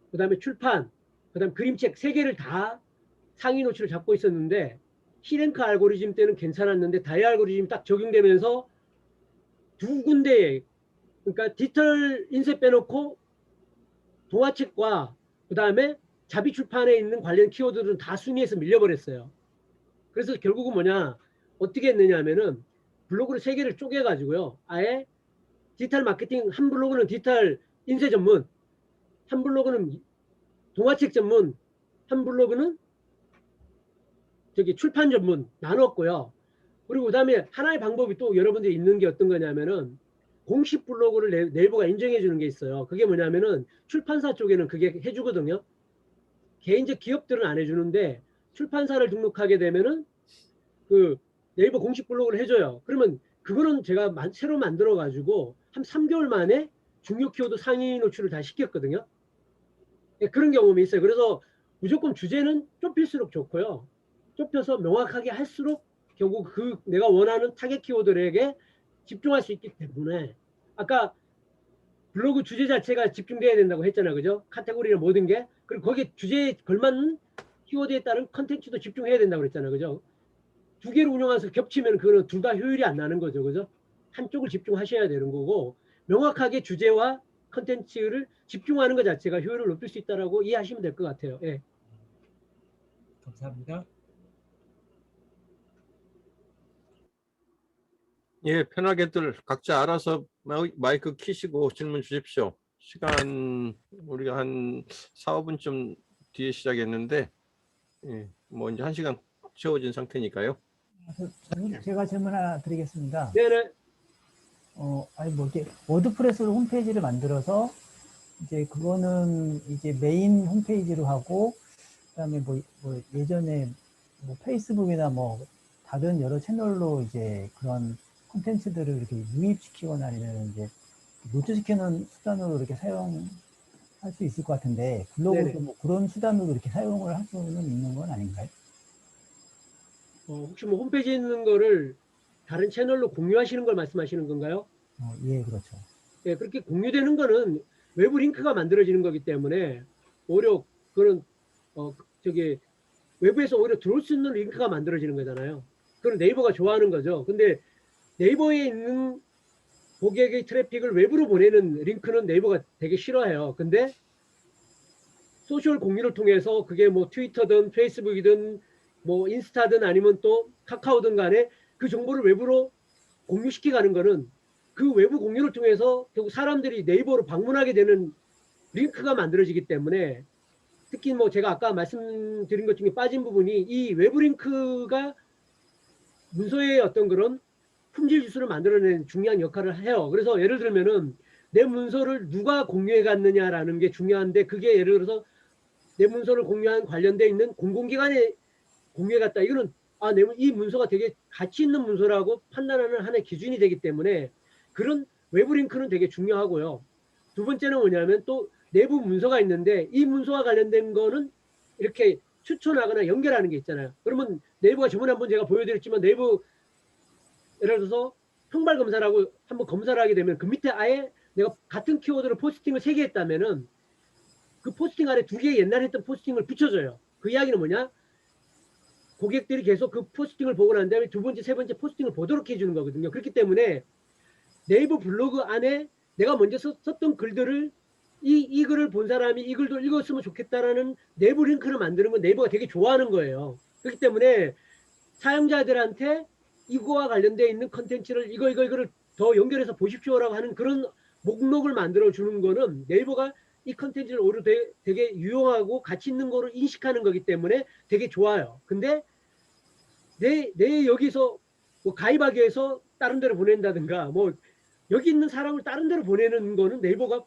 그 다음에 출판, 그 다음에 그림책 3개를 다 상위 노출을 잡고 있었는데, C랭크 알고리즘 때는 괜찮았는데 다이 알고리즘 딱 적용되면서 2군데에, 그러니까 디지털 인쇄 빼놓고 동화책과 그 다음에 자비 출판에 있는 관련 키워드들은 다 순위에서 밀려버렸어요. 그래서 결국은 뭐냐, 어떻게 했느냐 하면은 블로그를 3개를 쪼개가지고요, 아예 디지털 마케팅, 한 블로그는 디지털 인쇄 전문, 한 블로그는 동화책 전문, 한 블로그는 저기 출판 전문 나눴고요. 그리고 그 다음에 하나의 방법이 또 여러분들이 있는 게 어떤 거냐면은, 공식 블로그를 네이버가 인정해 주는 게 있어요. 그게 뭐냐면은 출판사 쪽에는 그게 해주거든요. 개인적 기업들은 안 해주는데, 출판사를 등록하게 되면은 그 네이버 공식 블로그를 해줘요. 그러면 그거는 제가 새로 만들어 가지고 한 3개월 만에 중요 키워드 상위 노출을 다 시켰거든요. 그런 경험이 있어요. 그래서 무조건 주제는 좁힐수록 좋고요. 좁혀서 명확하게 할수록 결국 그 내가 원하는 타겟 키워드에게 집중할 수 있기 때문에, 아까 블로그 주제 자체가 집중돼야 된다고 했잖아요. 그죠? 카테고리나 모든 게. 그리고 거기에 주제에 걸맞는 키워드에 따른 컨텐츠도 집중해야 된다고 그랬잖아요. 그죠? 2개를 운영해서 겹치면 그거는 둘 다 효율이 안 나는 거죠. 그죠? 한쪽을 집중하셔야 되는 거고, 명확하게 주제와 컨텐츠를 집중하는 것 자체가 효율을 높일 수 있다라고 이해하시면 될 것 같아요. 예. 감사합니다. 예, 편하게들 각자 알아서 마이크 키시고 질문 주십시오. 시간 우리가 한 4, 5분쯤 뒤에 시작했는데, 예, 뭐 이제 1시간 채워진 상태니까요. 제가 질문 하나 드리겠습니다. 네네. 아니 뭐 이렇게 워드프레스로 홈페이지를 만들어서 이제 그거는 이제 메인 홈페이지로 하고, 그다음에 뭐 예전에 뭐 페이스북이나 뭐 다른 여러 채널로 이제 그런 콘텐츠들을 이렇게 유입시키거나 아니면 이제 노출시키는 수단으로 이렇게 사용할 수 있을 것 같은데, 블로그도 뭐 그런 수단으로 이렇게 사용을 할 수는 있는 건 아닌가요? 혹시 뭐 홈페이지에 있는 거를 다른 채널로 공유하시는 걸 말씀하시는 건가요? 예, 그렇죠. 예, 그렇게 공유되는 거는 외부 링크가 만들어지는 거기 때문에 오히려 그런 저기 외부에서 오히려 들어올 수 있는 링크가 만들어지는 거잖아요. 그건 네이버가 좋아하는 거죠. 근데 네이버에 있는 고객의 트래픽을 외부로 보내는 링크는 네이버가 되게 싫어해요. 근데 소셜 공유를 통해서 그게 뭐 트위터든 페이스북이든 뭐 인스타든 아니면 또 카카오든 간에 그 정보를 외부로 공유시켜 가는 거는, 그 외부 공유를 통해서 결국 사람들이 네이버로 방문하게 되는 링크가 만들어지기 때문에, 특히 뭐 제가 아까 말씀드린 것 중에 빠진 부분이 이 외부 링크가 문서의 어떤 그런 품질 지수를 만들어내는 중요한 역할을 해요. 그래서 예를 들면은 내 문서를 누가 공유해 갔느냐라는 게 중요한데, 그게 예를 들어서 내 문서를 공유한 관련돼 있는 공공기관에 공유해 갔다. 이거는 이 문서가 되게 가치 있는 문서라고 판단하는 하나의 기준이 되기 때문에 그런 외부 링크는 되게 중요하고요. 두 번째는 뭐냐면, 또 내부 문서가 있는데 이 문서와 관련된 거는 이렇게 추천하거나 연결하는 게 있잖아요. 그러면 네이버가 저번에 한번 제가 보여드렸지만, 네이버 예를 들어서 평발 검사라고 한번 검사를 하게 되면 그 밑에 아예 내가 같은 키워드로 포스팅을 3개 했다면은 그 포스팅 아래 2개 옛날에 했던 포스팅을 붙여줘요. 그 이야기는 뭐냐? 고객들이 계속 그 포스팅을 보고 난 다음에 두 번째, 세 번째 포스팅을 보도록 해주는 거거든요. 그렇기 때문에 네이버 블로그 안에 내가 먼저 썼던 글들을 이 글을 본 사람이 이 글도 읽었으면 좋겠다라는 내부 링크를 만드는 건 네이버가 되게 좋아하는 거예요. 그렇기 때문에 사용자들한테 이거와 관련되어 있는 컨텐츠를 이거를 더 연결해서 보십시오라고 하는 그런 목록을 만들어 주는 거는 네이버가 이 컨텐츠를 오히려 되게 유용하고 가치 있는 거로 인식하는 거기 때문에 되게 좋아요. 근데 내 여기서 뭐 가입하기 위해서 다른 데로 보낸다든가 뭐 여기 있는 사람을 다른 데로 보내는 거는 네이버가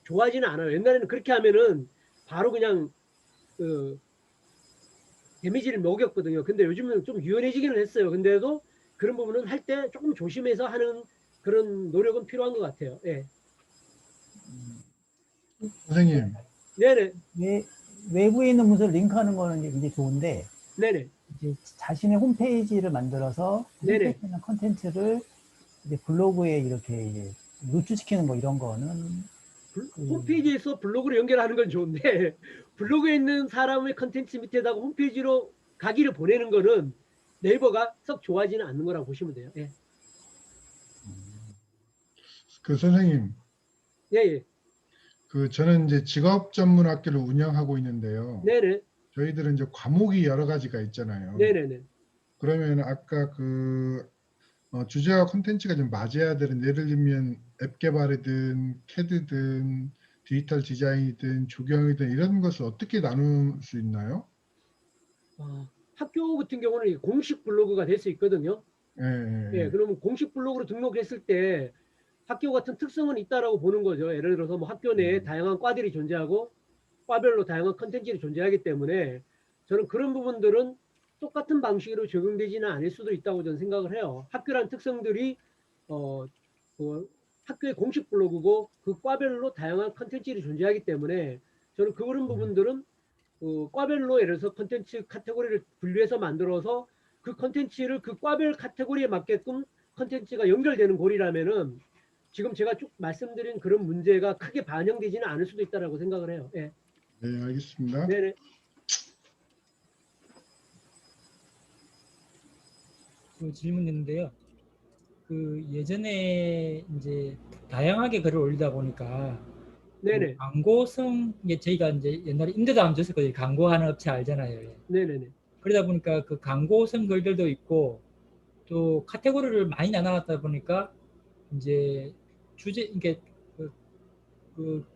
좋아하지는 않아요. 옛날에는 그렇게 하면은 바로 그냥 데미지를 먹였거든요. 근데 요즘은 좀 유연해지기는 했어요. 근데도 그런 부분은 할 때 조금 조심해서 하는 그런 노력은 필요한 것 같아요. 예. 선생님, 네네. 외부에 있는 문서를 링크하는 거는 이제 굉장히 좋은데 네네. 이제 자신의 홈페이지를 만들어서 그 네네. 홈페이지에 있는 컨텐츠를 이제 블로그에 이렇게 이제 노출시키는 거 이런 거는 홈페이지에서 블로그로 연결하는 건 좋은데 블로그에 있는 사람의 컨텐츠 밑에다가 홈페이지로 가기를 보내는 거는 네이버가 썩 좋아하지는 않는 거라고 보시면 돼요. 예. 그 선생님, 예, 예. 그 저는 이제 직업 전문 학교를 운영하고 있는데요. 네네. 저희들은 이제 과목이 여러 가지가 있잖아요. 네네네. 그러면 아까 그 주제와 콘텐츠가 좀 맞아야 되는, 예를 들면 앱 개발이든 캐드든 디지털 디자인이든 조경이든 이런 것을 어떻게 나눌 수 있나요? 학교 같은 경우는 공식 블로그가 될 수 있거든요. 예, 예, 예, 예. 그러면 공식 블로그로 등록했을 때 학교 같은 특성은 있다라고 보는 거죠. 예를 들어서 뭐 학교 내에 다양한 과들이 존재하고 과별로 다양한 컨텐츠들이 존재하기 때문에 저는 그런 부분들은 똑같은 방식으로 적용되지는 않을 수도 있다고 저는 생각을 해요. 학교란 특성들이 학교의 공식 블로그고 그 과별로 다양한 컨텐츠들이 존재하기 때문에 저는 그런 부분들은 과별로 예를 들어서 컨텐츠 카테고리를 분류해서 만들어서 그 컨텐츠를 그 과별 카테고리에 맞게끔 컨텐츠가 연결되는 고리라면은 지금 제가 쭉 말씀드린 그런 문제가 크게 반영되지는 않을 수도 있다라고 생각을 해요. 예. 네, 알겠습니다. 네네. 그 질문 있는데요. 그 예전에 이제 다양하게 글을 올리다 보니까 네네. 광고성 저희가 이제 옛날에 임대도 안 줬었거든요. 광고하는 업체 알잖아요. 네네네. 그러다 보니까 그 광고성 글들도 있고 또 카테고리를 많이 나눠놨다 보니까 이제 주제 이게 그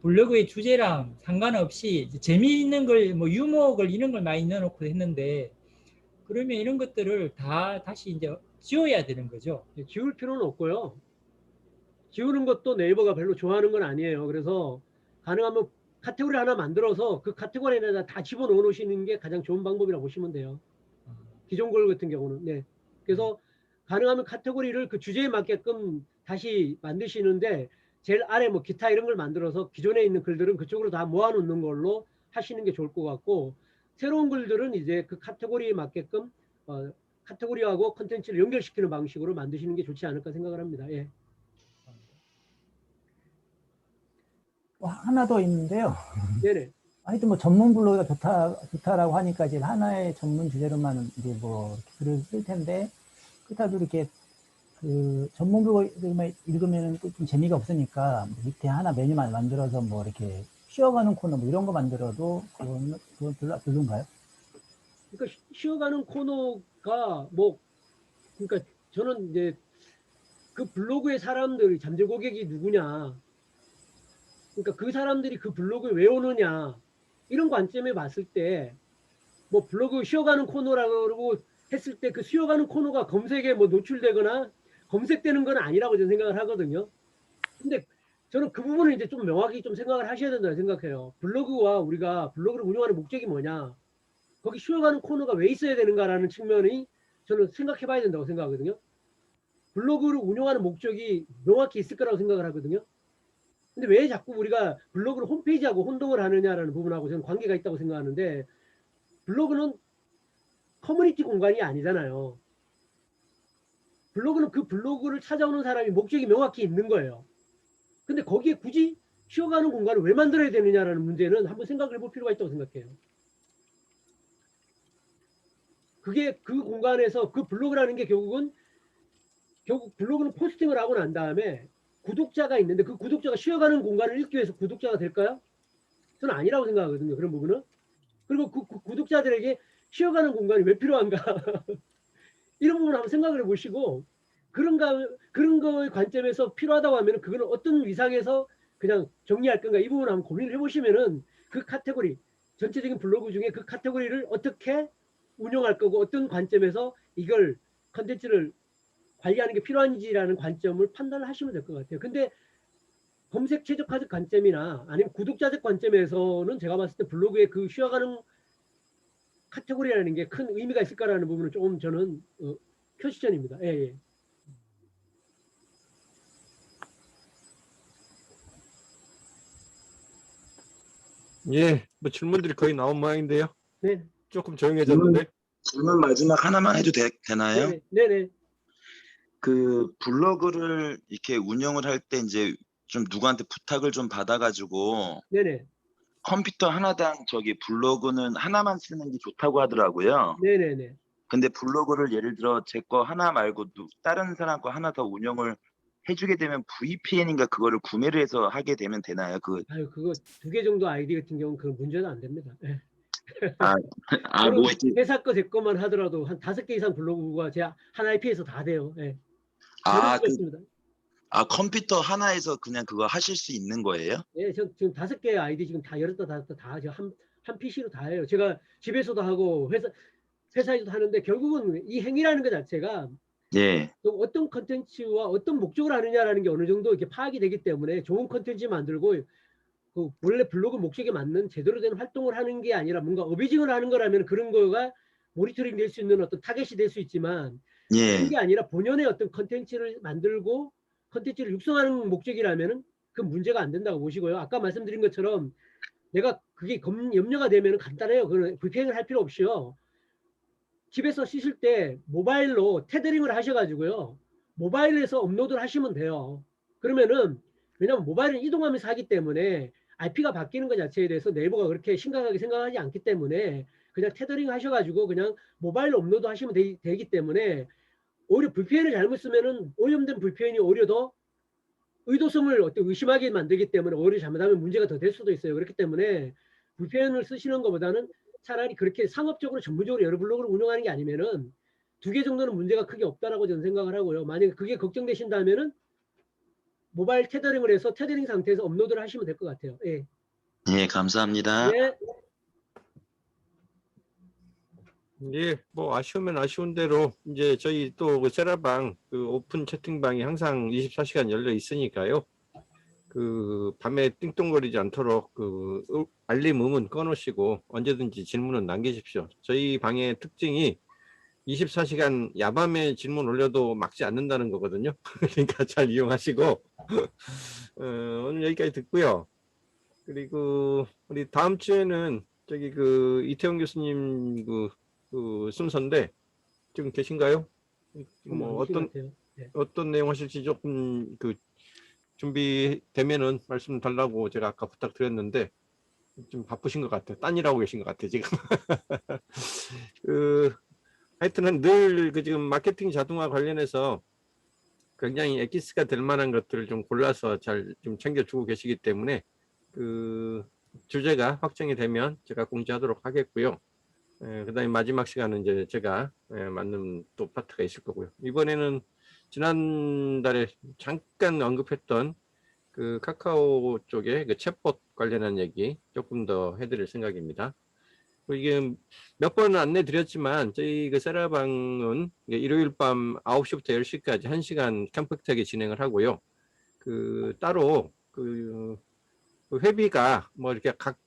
블로그의 주제랑 상관없이 이제 재미있는 걸 뭐 유머 글 이런 걸 많이 넣어놓고 했는데 그러면 이런 것들을 다 다시 이제 지워야 되는 거죠. 지울 필요는 없고요. 지우는 것도 네이버가 별로 좋아하는 건 아니에요. 그래서 가능하면 카테고리 하나 만들어서 그 카테고리에다 다 집어넣어 놓으시는 게 가장 좋은 방법이라고 보시면 돼요. 기존 글 같은 경우는. 네. 그래서 가능하면 카테고리를 그 주제에 맞게끔 다시 만드시는데 제일 아래 뭐 기타 이런 걸 만들어서 기존에 있는 글들은 그쪽으로 다 모아놓는 걸로 하시는 게 좋을 것 같고 새로운 글들은 이제 그 카테고리에 맞게끔 카테고리하고 컨텐츠를 연결시키는 방식으로 만드시는 게 좋지 않을까 생각을 합니다. 예. 하나 더 있는데요. 네네. 하여튼 뭐 전문 블로그가 좋다라고 하니까 이제 하나의 전문 주제로만 이제 뭐 글을 쓸 텐데 그렇다고 이렇게 그 전문 블로그만 읽으면 또 좀 재미가 없으니까 밑에 하나 메뉴만 만들어서 뭐 이렇게 쉬어가는 코너 뭐 이런 거 만들어도 그건 별론가요? 그러니까 쉬어가는 코너가 뭐 그러니까 저는 이제 그 블로그의 사람들 잠재 고객이 누구냐 그러니까 그 사람들이 그 블로그에 왜 오느냐 이런 관점에 봤을 때 뭐 블로그 쉬어가는 코너라고 했을 때 그 쉬어가는 코너가 검색에 뭐 노출되거나 검색되는 건 아니라고 저는 생각을 하거든요. 근데 저는 그 부분을 이제 좀 명확히 좀 생각을 하셔야 된다고 생각해요. 블로그와 우리가 블로그를 운영하는 목적이 뭐냐 거기 쉬어가는 코너가 왜 있어야 되는가라는 측면이 저는 생각해 봐야 된다고 생각하거든요. 블로그를 운영하는 목적이 명확히 있을 거라고 생각을 하거든요. 근데 왜 자꾸 우리가 블로그를 홈페이지하고 혼동을 하느냐라는 부분하고 저는 관계가 있다고 생각하는데 블로그는 커뮤니티 공간이 아니잖아요. 블로그는 그 블로그를 찾아오는 사람이 목적이 명확히 있는 거예요. 근데 거기에 굳이 쉬어가는 공간을 왜 만들어야 되느냐라는 문제는 한번 생각을 해볼 필요가 있다고 생각해요. 그게 그 공간에서 그 블로그라는 게 결국 블로그는 포스팅을 하고 난 다음에 구독자가 있는데 그 구독자가 쉬어가는 공간을 읽기 위해서 구독자가 될까요? 저는 아니라고 생각하거든요. 그런 부분은. 그리고 그 구독자들에게 쉬어가는 공간이 왜 필요한가? 이런 부분을 한번 생각을 해보시고 그런 거의 관점에서 필요하다고 하면 그거는 어떤 위상에서 그냥 정리할 건가 이 부분을 한번 고민을 해보시면은 그 카테고리 전체적인 블로그 중에 그 카테고리를 어떻게 운영할 거고 어떤 관점에서 이걸 컨텐츠를 관리하는 게 필요한지라는 관점을 판단을 하시면 될 것 같아요. 근데 검색 최적화적 관점이나 아니면 구독자적 관점에서는 제가 봤을 때 블로그의 그 쉬어가는 카테고리라는 게 큰 의미가 있을까라는 부분은 조금 저는 퀘스천입니다. 예, 예. 예, 뭐 질문들이 거의 나온 모양인데요. 네, 조금 조용해졌는데. 질문 마지막 하나만 해도 되나요? 네네, 네네. 그 블로그를 이렇게 운영을 할 때 이제 좀 누구한테 부탁을 좀 받아가지고 네네, 컴퓨터 하나당 저기 블로그는 하나만 쓰는 게 좋다고 하더라고요. 네네네. 근데 블로그를 예를 들어 제 거 하나 말고 다른 사람 거 하나 더 운영을 해주게 되면 VPN인가 그거를 구매를 해서 하게 되면 되나요? 아유, 그거 2개 정도 아이디 같은 경우는 그 문제는 안 됩니다. 예. 뭐 저는 이렇게 회사 거 제 것만 하더라도 한 5개 이상 블로그가 제 한 IP에서 다 돼요. 예. 아, 전혀 없습니다. 컴퓨터 하나에서 그냥 그거 하실 수 있는 거예요? 예, 저 지금 5개 아이디 지금 다 열었다 닫았다 다 지금 한 PC로 다 해요. 제가 집에서도 하고 회사에서도 하는데 결국은 이 행위라는 것 자체가 예. 어떤 컨텐츠와 어떤 목적을 하느냐라는 게 어느 정도 이렇게 파악이 되기 때문에 좋은 컨텐츠 만들고 그 원래 블로그 목적에 맞는 제대로 된 활동을 하는 게 아니라 뭔가 어비징을 하는 거라면 그런 거가 모니터링 될 수 있는 어떤 타겟이 될 수 있지만 그런 예. 게 아니라 본연의 어떤 컨텐츠를 만들고 컨텐츠를 육성하는 목적이라면은 그 문제가 안 된다고 보시고요. 아까 말씀드린 것처럼 내가 그게 염려가 되면 간단해요. 그건 VPN을 할 필요 없이요. 집에서 쓰실 때 모바일로 테더링을 하셔가지고요. 모바일에서 업로드를 하시면 돼요. 그러면은 왜냐면 모바일은 이동하면서 하기 때문에 IP가 바뀌는 것 자체에 대해서 네이버가 그렇게 심각하게 생각하지 않기 때문에 그냥 테더링 하셔가지고 그냥 모바일로 업로드 하시면 되기 때문에 오히려 VPN을 잘못 쓰면은 오염된 VPN이 오히려 더 의도성을 어떤 의심하게 만들기 때문에 오히려 잘못하면 문제가 더 될 수도 있어요. 그렇기 때문에 VPN을 쓰시는 것보다는 차라리 그렇게 상업적으로 전문적으로 여러 블로그를 운영하는 게 아니면은 2개 정도는 문제가 크게 없다라고 저는 생각을 하고요. 만약에 그게 걱정되신다면은 모바일 테더링을 해서 테더링 상태에서 업로드를 하시면 될 것 같아요. 예. 예, 감사합니다. 예. 예, 뭐 아쉬우면 아쉬운 대로 이제 저희 또 그 세라방 그 오픈 채팅방이 항상 24시간 열려 있으니까요. 그 밤에 띵동거리지 않도록 그 알림 음은 꺼놓으시고 언제든지 질문은 남기십시오. 저희 방의 특징이 24시간 야밤에 질문 올려도 막지 않는다는 거거든요. 그러니까 잘 이용하시고 오늘 여기까지 듣고요. 그리고 우리 다음 주에는 저기 그 이태용 교수님 그 순서인데 지금 계신가요? 뭐 어떤 내용 하실지 조금 그 준비되면은 말씀 달라고 제가 아까 부탁드렸는데 좀 바쁘신 것 같아요. 딴 일하고 계신 것 같아요 지금. 하여튼은 늘 그 지금 마케팅 자동화 관련해서 굉장히 엑기스가 될 만한 것들을 좀 골라서 잘 좀 챙겨주고 계시기 때문에 그 주제가 확정이 되면 제가 공지하도록 하겠고요. 그다음에 마지막 시간은 이제 제가 맞는 또 파트가 있을 거고요. 이번에는 지난달에 잠깐 언급했던 그 카카오 쪽에 그 챗봇 관련한 얘기 조금 더 해드릴 생각입니다. 이게 몇 번 안내 드렸지만 저희 그 세라방은 일요일 밤 9시부터 10시까지 1시간 컴팩트하게 진행을 하고요. 그 따로 그 회비가 뭐 이렇게 각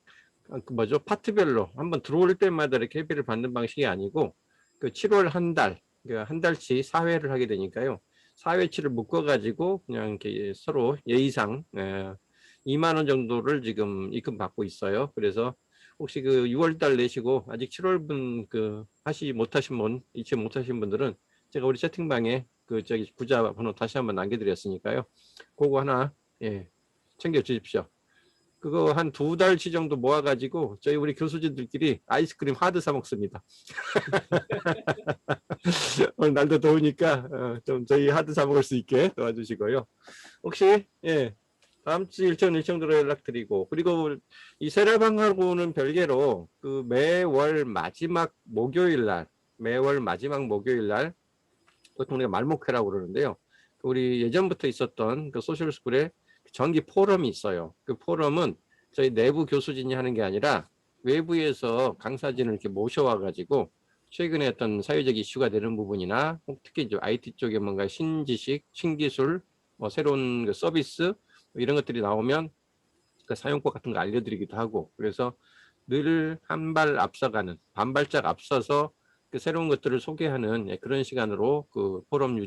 뭐죠 파트별로 한번 들어올 때마다 이렇게 회비를 받는 방식이 아니고 그 7월 한 달, 한 달치 4회를 하게 되니까요. 4회치를 묶어 가지고 그냥 이렇게 서로 예의상 2만 원 정도를 지금 입금 받고 있어요. 그래서 혹시 그 6월 달 내시고 아직 7월분 그 잊지 못하신 분들은 제가 우리 채팅방에 그 저기 구자 번호 다시 한번 남겨드렸으니까요. 그거 하나 챙겨 주십시오. 그거 한 2달치 정도 모아가지고 저희 우리 교수진들끼리 아이스크림 하드 사 먹습니다. 오늘 날도 더우니까 좀 저희 하드 사 먹을 수 있게 도와주시고요. 혹시 다음 주 일정대로 연락드리고, 그리고 이 세라방하고는 별개로 그 매월 마지막 목요일 날 보통 우리가 말목회라고 그러는데요. 우리 예전부터 있었던 그 소셜스쿨에 정기 포럼이 있어요. 그 포럼은 저희 내부 교수진이 하는 게 아니라 외부에서 강사진을 이렇게 모셔와가지고 최근에 어떤 사회적 이슈가 되는 부분이나 특히 이제 IT 쪽에 뭔가 신지식, 신기술, 새로운 그 서비스 이런 것들이 나오면 그 사용법 같은 거 알려드리기도 하고, 그래서 늘 한 발 앞서가는, 반발짝 앞서서 그 새로운 것들을 소개하는 그런 시간으로 그 포럼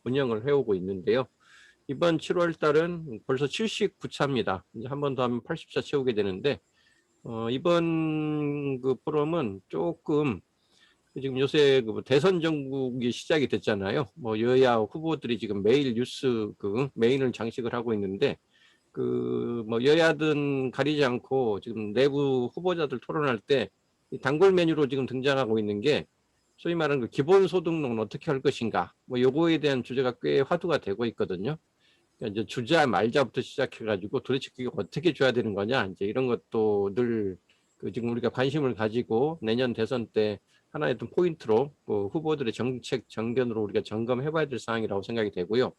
운영을 해오고 있는데요. 이번 7월 달은 벌써 79차입니다. 이제 한 번 더 하면 80차 채우게 되는데, 이번 그 포럼은 조금 지금 요새 그 대선 전국이 시작이 됐잖아요. 뭐 여야 후보들이 지금 매일 뉴스 그 메인을 장식을 하고 있는데, 그 뭐 여야든 가리지 않고 지금 내부 후보자들 토론할 때 단골 메뉴로 지금 등장하고 있는 게 소위 말하는 그 기본소득론 어떻게 할 것인가, 뭐 요거에 대한 주제가 꽤 화두가 되고 있거든요. 그러니까 이제 주자 말자부터 시작해가지고 도대체 그게 어떻게 줘야 되는 거냐, 이제 이런 것도 늘 그 지금 우리가 관심을 가지고 내년 대선 때 하나의 어떤 포인트로 그 후보들의 정책 정견으로 우리가 점검해봐야 될 사항이라고 생각이 되고요.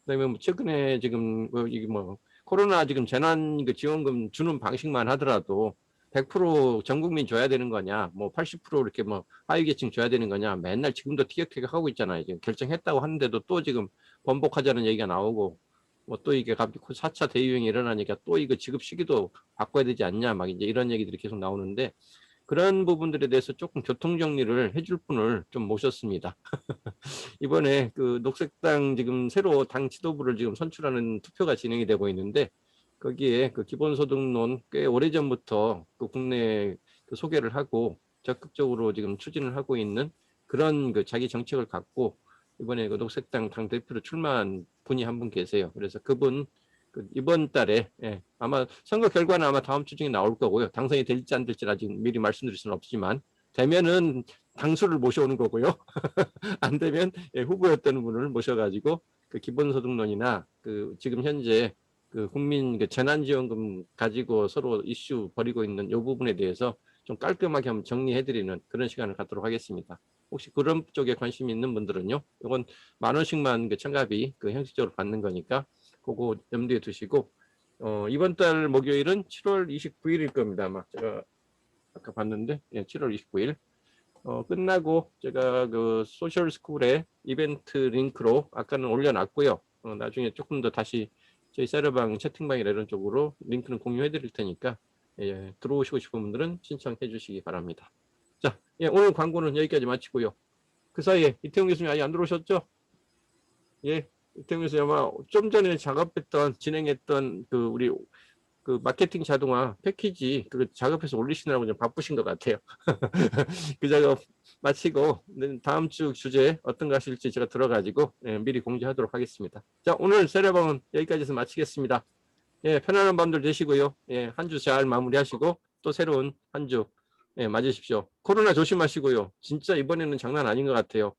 그다음에 뭐 최근에 지금 이게 뭐 코로나 지금 재난 그 지원금 주는 방식만 하더라도 100% 전 국민 줘야 되는 거냐, 뭐 80% 이렇게 뭐 하위계층 줘야 되는 거냐, 맨날 지금도 티격태격 하고 있잖아요. 지금 결정했다고 하는데도 또 지금 번복하자는 얘기가 나오고, 뭐 또 이게 갑자기 4차 대유행이 일어나니까 또 이거 지급 시기도 바꿔야 되지 않냐, 막 이제 이런 얘기들이 계속 나오는데, 그런 부분들에 대해서 조금 교통 정리를 해줄 분을 좀 모셨습니다. 이번에 그 녹색당 지금 새로 당 지도부를 지금 선출하는 투표가 진행이 되고 있는데, 거기에 그 기본소득론 꽤 오래전부터 그 국내에 그 소개를 하고 적극적으로 지금 추진을 하고 있는 그런 그 자기 정책을 갖고 이번에 그 녹색당 당 대표로 출마한 분이 한 분 계세요. 그래서 그분 그 이번 달에 아마 선거 결과는 아마 다음 주 중에 나올 거고요. 당선이 될지 안 될지 아직 미리 말씀드릴 수는 없지만, 되면은 당수를 모셔오는 거고요. 안 되면 후보였던 분을 모셔가지고 그 기본소득론이나 그 지금 현재 그 국민 그 재난지원금 가지고 서로 이슈 벌이고 있는 이 부분에 대해서 좀 깔끔하게 한번 정리해드리는 그런 시간을 갖도록 하겠습니다. 혹시 그런 쪽에 관심 있는 분들은요, 이건 10,000원씩만 그 참가비 그 형식적으로 받는 거니까 그거 염두에 두시고, 이번 달 목요일은 7월 29일일 겁니다. 아마 제가 아까 봤는데 7월 29일 끝나고 제가 그 소셜스쿨의 이벤트 링크로 아까는 올려놨고요. 나중에 조금 더 다시 저희 세르방 채팅방이나 이런 쪽으로 링크는 공유해 드릴 테니까 들어오시고 싶은 분들은 신청해 주시기 바랍니다. 자, 오늘 광고는 여기까지 마치고요. 그 사이에 이태용 교수님 아직 안 들어오셨죠? 이태용 교수님 아마 좀 전에 진행했던 그 우리 그 마케팅 자동화 패키지 그 작업해서 올리시느라고 좀 바쁘신 것 같아요. 그 작업 마치고 다음 주 주제 어떤 거 하실지 제가 들어가지고 미리 공지하도록 하겠습니다. 자, 오늘 세례방은 여기까지 해서 마치겠습니다. 편안한 밤들 되시고요. 한 주 잘 마무리하시고 또 새로운 한 주 맞으십시오. 코로나 조심하시고요. 진짜 이번에는 장난 아닌 것 같아요.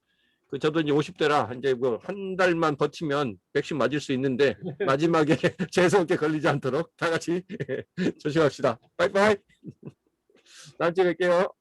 그 저도 이제 50대라 이제 뭐 한 달만 버티면 백신 맞을 수 있는데 마지막에 재수없게 걸리지 않도록 다 같이 조심합시다. 빠이빠이. 다음 주에 뵐게요.